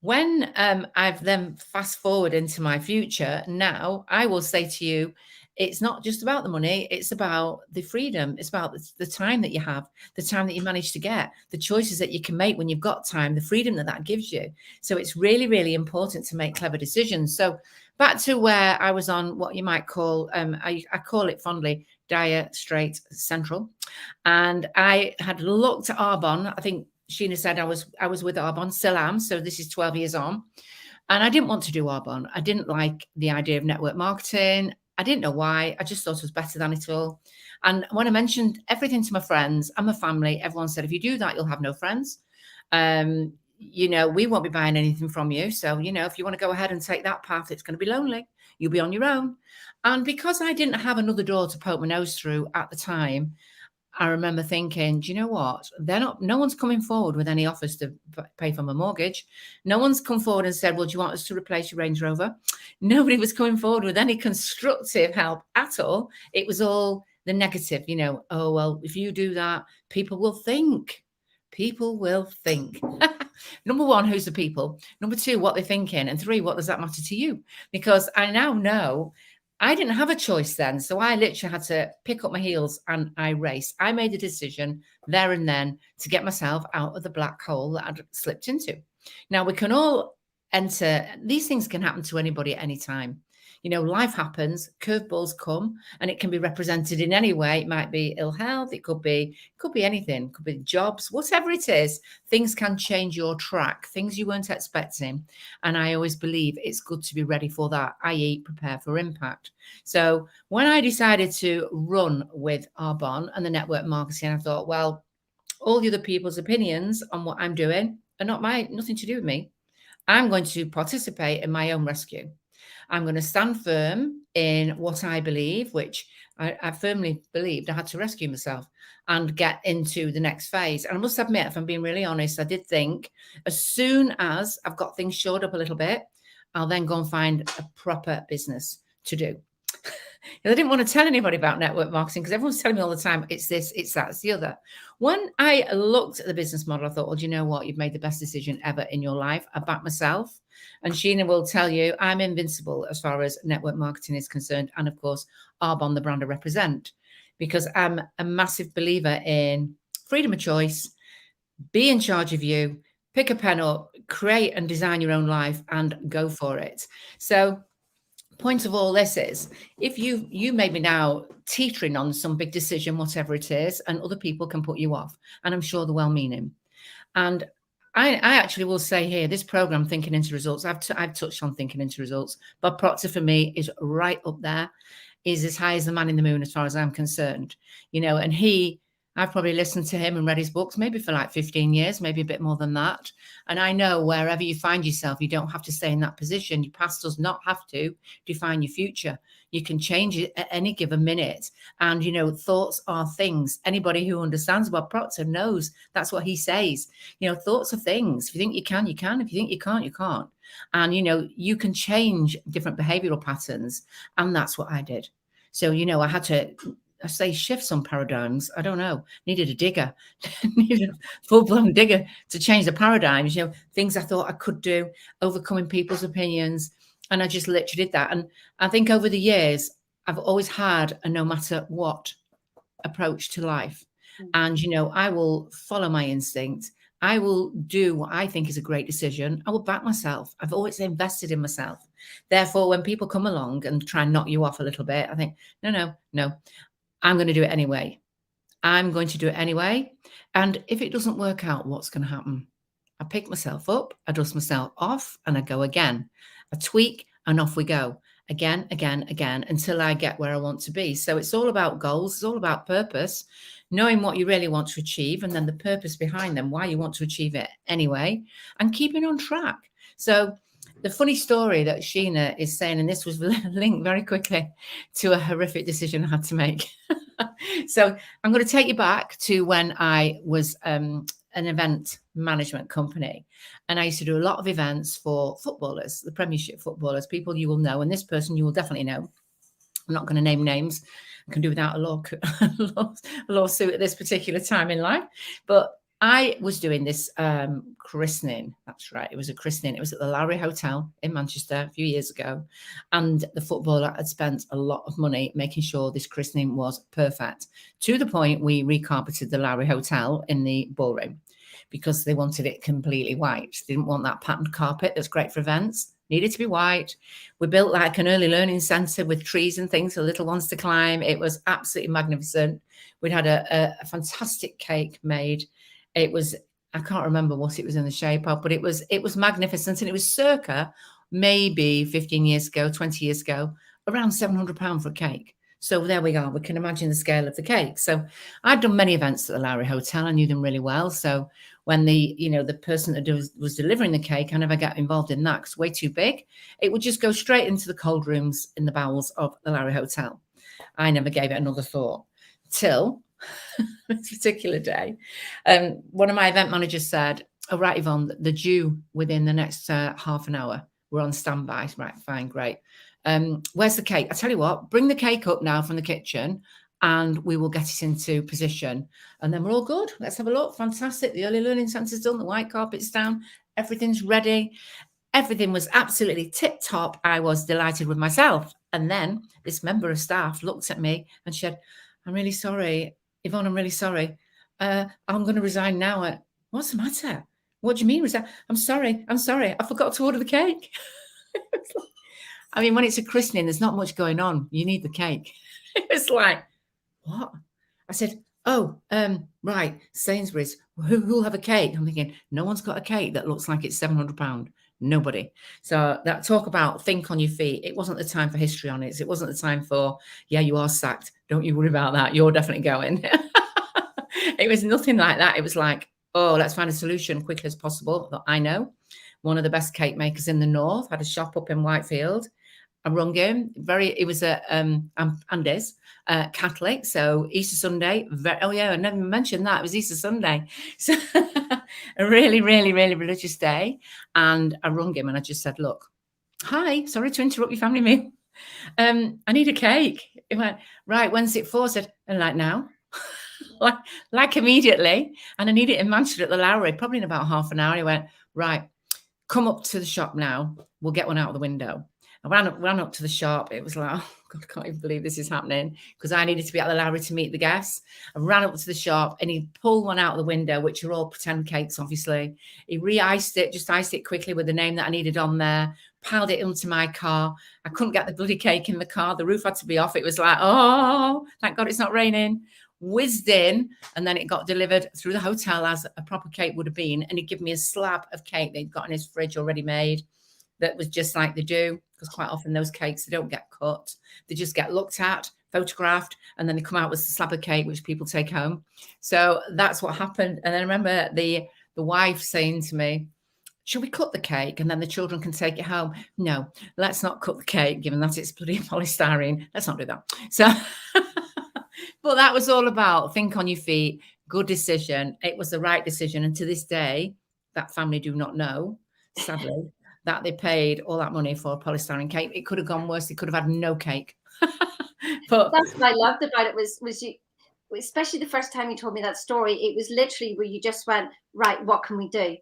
When I've then fast forward into my future, now I will say to you, it's not just about the money, it's about the freedom. It's about the time that you have, the time that you manage to get, the choices that you can make when you've got time, the freedom that gives you. So it's really, really important to make clever decisions. So back to where I was on what you might call, I call it fondly, dire straight central. And I had looked at Arbonne. I think Sheena said I was with Arbonne, still am. So this is 12 years on. And I didn't want to do Arbonne. I didn't like the idea of network marketing. I didn't know why. I just thought it was better than it all. And when I mentioned everything to my friends and my family, everyone said, if you do that, you'll have no friends. We won't be buying anything from you. So, if you want to go ahead and take that path, it's going to be lonely. You'll be on your own. And because I didn't have another door to poke my nose through at the time, I remember thinking, do you know what? No one's coming forward with any offers to pay for my mortgage. No one's come forward and said, well, do you want us to replace your Range Rover? Nobody was coming forward with any constructive help at all. It was all the negative, oh, well, if you do that, people will think. People will think. Number one, who's the people? Number two, what they're thinking. And three, what does that matter to you? Because I now know I didn't have a choice then. So I literally had to pick up my heels and I raced. I made a decision there and then to get myself out of the black hole that I'd slipped into. Now, we can all enter. These things can happen to anybody at any time. Life happens, curveballs come, and it can be represented in any way. It might be ill health. It could be anything. It could be jobs, whatever it is. Things can change your track, things you weren't expecting. And I always believe it's good to be ready for that, i.e. prepare for impact. So when I decided to run with Arbonne and the network marketing, I thought, well, all the other people's opinions on what I'm doing are nothing to do with me. I'm going to participate in my own rescue. I'm going to stand firm in what I believe, which I firmly believed I had to rescue myself and get into the next phase. And I must admit, if I'm being really honest, I did think as soon as I've got things shored up a little bit, I'll then go and find a proper business to do. I didn't want to tell anybody about network marketing because everyone's telling me all the time, it's this, it's that, it's the other. When I looked at the business model, I thought, well, do you know what? You've made the best decision ever in your life. I back myself. And Sheena will tell you I'm invincible as far as network marketing is concerned. And of course, Arbonne, the brand I represent, because I'm a massive believer in freedom of choice, be in charge of you, pick a pen up, create and design your own life and go for it. So point of all this is, if you may be now teetering on some big decision, whatever it is, and other people can put you off, and I'm sure they're well-meaning. And I actually will say here, this program, Thinking into Results, I've touched on Thinking into Results. Bob Proctor for me is right up there, is as high as the man in the moon as far as I'm concerned, you know. And I've probably listened to him and read his books maybe for like 15 years, maybe a bit more than that. And I know wherever you find yourself, you don't have to stay in that position. Your past does not have to define your future. You can change it at any given minute. And, you know, thoughts are things. Anybody who understands Bob Proctor knows that's what he says. You know, thoughts are things. If you think you can, you can. If you think you can't, you can't. And, you know, you can change different behavioral patterns. And that's what I did. So, you know, I had to, I say, shift some paradigms. I don't know, needed a digger, needed a full-blown digger to change the paradigms, you know, things I thought I could do, overcoming people's opinions. And I just literally did that. And I think over the years, I've always had a no matter what approach to life. And, you know, I will follow my instinct. I will do what I think is a great decision. I will back myself. I've always invested in myself. Therefore, when people come along and try and knock you off a little bit, I think, no, I'm going to do it anyway. I'm going to do it anyway. And if it doesn't work out, what's going to happen? I pick myself up, I dust myself off, and I go again. I tweak, and off we go. Again, until I get where I want to be. So it's all about goals. It's all about purpose, knowing what you really want to achieve, and then the purpose behind them, why you want to achieve it anyway, and keeping on track. So the funny story that Sheena is saying, and this was linked very quickly to a horrific decision I had to make. So I'm going to take you back to when I was an event management company, and I used to do a lot of events for footballers, the Premiership footballers, people you will know, and this person you will definitely know. I'm not going to name names. I can do without a lawsuit at this particular time in life, but I was doing this christening. That's right. It was a christening. It was at the Lowry Hotel in Manchester a few years ago. And the footballer had spent a lot of money making sure this christening was perfect, to the point we recarpeted the Lowry Hotel in the ballroom because they wanted it completely white. They didn't want that patterned carpet that's great for events. Needed to be white. We built like an early learning centre with trees and things for little ones to climb. It was absolutely magnificent. We'd had a fantastic cake made. It was, I can't remember what it was in the shape of, but it was magnificent. And it was circa maybe 15 years ago, 20 years ago, around £700 for a cake. So there we are. We can imagine the scale of the cake. So I'd done many events at the Lowry Hotel. I knew them really well. So when the person that was delivering the cake, I never got involved in that because it's way too big. It would just go straight into the cold rooms in the bowels of the Lowry Hotel. I never gave it another thought till this particular day. One of my event managers said, "Oh, right, Yvonne, they're due within the next half an hour. We're on standby." Right, fine, great. Where's the cake? I tell you what, bring the cake up now from the kitchen and we will get it into position. And then we're all good. Let's have a look. Fantastic. The early learning centre's done. The white carpet's down. Everything's ready. Everything was absolutely tip top. I was delighted with myself. And then this member of staff looked at me and said, "I'm really sorry, Yvonne, I'm really sorry. I'm going to resign now." What's the matter? What do you mean resign? I'm sorry. I forgot to order the cake. I mean, when it's a christening, there's not much going on. You need the cake. It was like, what? I said, "Oh, right, Sainsbury's, who'll have a cake?" I'm thinking, no one's got a cake that looks like it's £700. Nobody. So that talk about think on your feet, it wasn't the time for history on it. It wasn't the time for, yeah, you are sacked. Don't you worry about that. You're definitely going. It was nothing like that. It was like, oh, let's find a solution quickly as possible. That I know one of the best cake makers in the north had a shop up in Whitefield. I rung him. It was a Andes Catholic, so Easter Sunday. Oh yeah, I never mentioned that. It was Easter Sunday, so a really, really, really religious day. And I rung him and I just said, "Look, hi, sorry to interrupt your family meal. I need a cake." He went, "Right, when's it for?" I said, "And like now." like immediately. And I need it in Manchester at the Lowry, probably in about half an hour. He went, "Right, come up to the shop now. We'll get one out of the window." I ran up to the shop. It was like, oh God, I can't even believe this is happening, because I needed to be at the Lowry to meet the guests. I ran up to the shop and he pulled one out of the window, which are all pretend cakes, obviously. He just iced it quickly with the name that I needed on there, piled it into my car. I couldn't get the bloody cake in the car. The roof had to be off. It was like, oh, thank God it's not raining. Whizzed in, and then it got delivered through the hotel as a proper cake would have been. And he'd give me a slab of cake they'd got in his fridge already made that was just like they do, because quite often those cakes, they don't get cut. They just get looked at, photographed, and then they come out with a slab of cake, which people take home. So that's what happened. And then I remember the wife saying to me, should we cut the cake and then the children can take it home? No, let's not cut the cake, given that it's bloody polystyrene. Let's not do that. So, but that was all about think on your feet, good decision. It was the right decision. And to this day, that family do not know, sadly, that they paid all that money for a polystyrene cake. It could have gone worse. They could have had no cake. But that's what I loved about it was you, especially the first time you told me that story, it was literally where you just went, right, what can we do?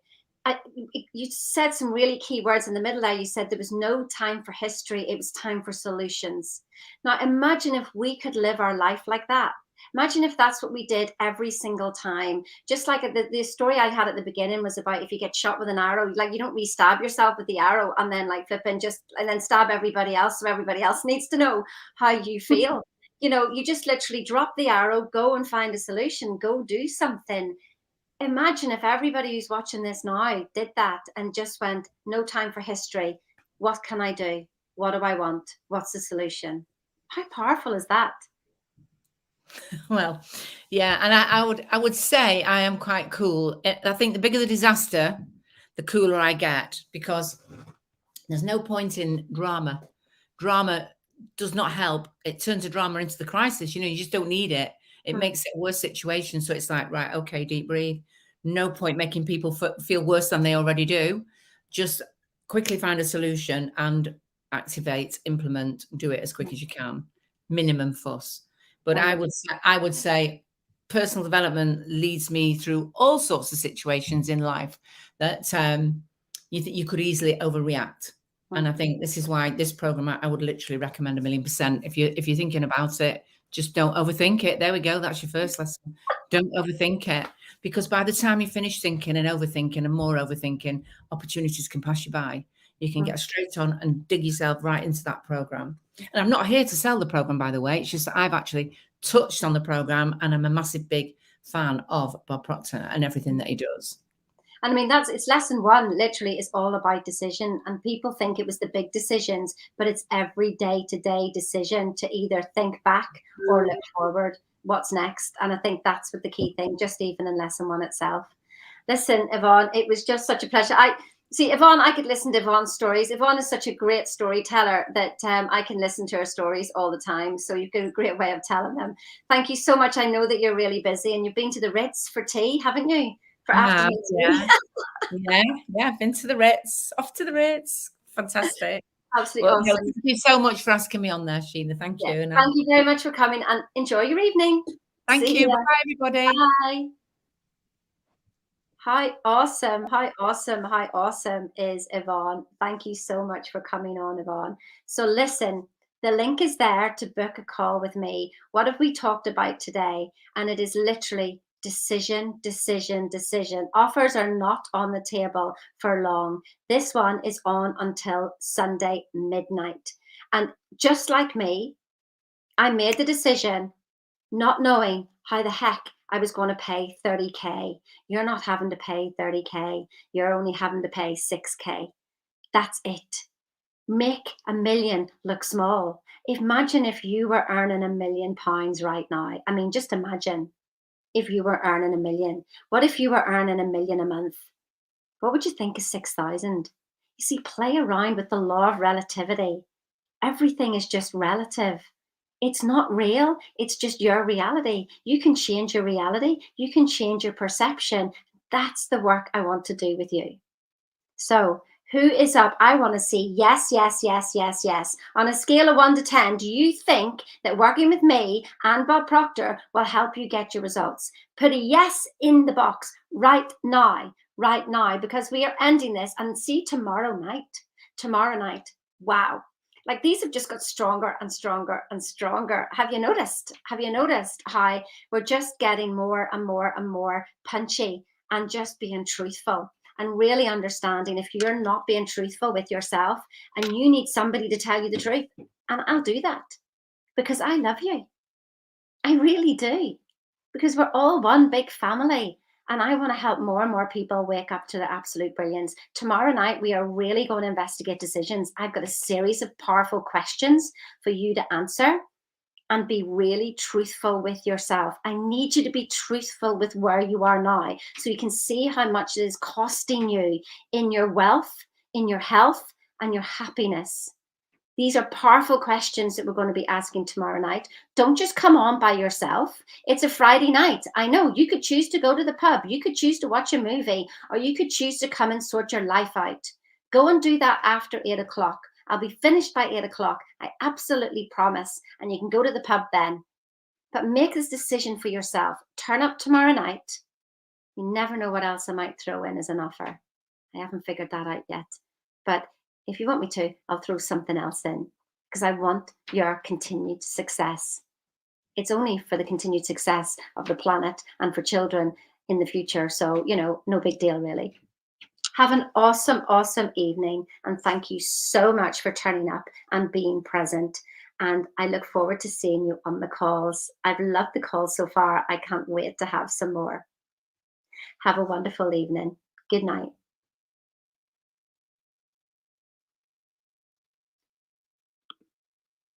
You said some really key words in the middle there. You said there was no time for history. It was time for solutions. Now, imagine if we could live our life like that. Imagine if that's what we did every single time. Just like the story I had at the beginning was about if you get shot with an arrow, like you don't re-stab yourself with the arrow and then like flip and then stab everybody else, so everybody else needs to know how you feel. You know, you just literally drop the arrow, go and find a solution, go do something. Imagine if everybody who's watching this now did that and just went, no time for history. What can I do? What do I want? What's the solution? How powerful is that? Well, yeah, and I would say I am quite cool. I think the bigger the disaster, the cooler I get, because there's no point in drama. Drama does not help. It turns a drama into the crisis. You know, you just don't need it. It makes it a worse situation. So it's like, right, okay, deep breathe. No point making people feel worse than they already do. Just quickly find a solution and activate, implement, do it as quick as you can. Minimum fuss. But I would say personal development leads me through all sorts of situations in life that you could easily overreact. And I think this is why this program I would literally recommend 1,000,000%. If you're thinking about it, just don't overthink it. There we go. That's your first lesson. Don't overthink it, because by the time you finish thinking and overthinking and more overthinking, opportunities can pass you by. You can get straight on and dig yourself right into that program. And I'm not here to sell the program, by the way. It's just that I've actually touched on the program, and I'm a massive big fan of Bob Proctor and everything that he does. And I mean, it's lesson one, literally, is all about decision. And people think it was the big decisions, but it's every day-to-day decision to either think back or look forward. What's next? And I think that's what the key thing, just even in lesson one itself. Listen, Yvonne, it was just such a pleasure. See, Yvonne, I could listen to Yvonne's stories. Yvonne is such a great storyteller that I can listen to her stories all the time. So you've got a great way of telling them. Thank you so much. I know that you're really busy, and you've been to the Ritz for tea, haven't you? For afternoon tea. Yeah, I've been to the Ritz, off to the Ritz. Fantastic. Absolutely awesome. Thank you so much for asking me on there, Sheena. Thank you. And thank you very much for coming, and enjoy your evening. Thank you. Bye, everybody. Bye. How awesome is Yvonne. Thank you so much for coming on, Yvonne. So listen, the link is there to book a call with me. What have we talked about today? And it is literally decision, decision, decision. Offers are not on the table for long. This one is on until Sunday midnight. And just like me, I made the decision not knowing how the heck I was going to pay 30K. You're not having to pay 30K. You're only having to pay 6K. That's it. Make £1 million look small. Imagine if you were earning £1 million right now. I mean, just imagine if you were earning $1 million. What if you were earning $1 million a month? What would you think of 6,000? You see, play around with the law of relativity. Everything is just relative. It's not real. It's just your reality. You can change your reality. You can change your perception. That's the work I want to do with you. So who is up? I want to see yes, yes, yes, yes, yes. On a scale of 1 to 10, do you think that working with me and Bob Proctor will help you get your results? Put a yes in the box right now, because we are ending this, and see tomorrow night. Wow. Like, these have just got stronger and stronger and stronger. Have you noticed how we're just getting more and more and more punchy and just being truthful? and really understanding if you're not being truthful with yourself and you need somebody to tell you the truth. And I'll do that because I love you. I really do, because we're all one big family. And I want to help more and more people wake up to their absolute brilliance. Tomorrow night, we are really going to investigate decisions. I've got a series of powerful questions for you to answer and be really truthful with yourself. I need you to be truthful with where you are now so you can see how much it is costing you in your wealth, in your health, and your happiness. These are powerful questions that we're going to be asking tomorrow night. Don't just come on by yourself. It's a Friday night. I know you could choose to go to the pub. You could choose to watch a movie, or you could choose to come and sort your life out. Go and do that after 8 o'clock. I'll be finished by 8 o'clock. I absolutely promise. And you can go to the pub then. But make this decision for yourself. Turn up tomorrow night. You never know what else I might throw in as an offer. I haven't figured that out yet. But if you want me to, I'll throw something else in because I want your continued success. It's only for the continued success of the planet and for children in the future. So, no big deal, really. Have an awesome, awesome evening. And thank you so much for turning up and being present. And I look forward to seeing you on the calls. I've loved the calls so far. I can't wait to have some more. Have a wonderful evening. Good night.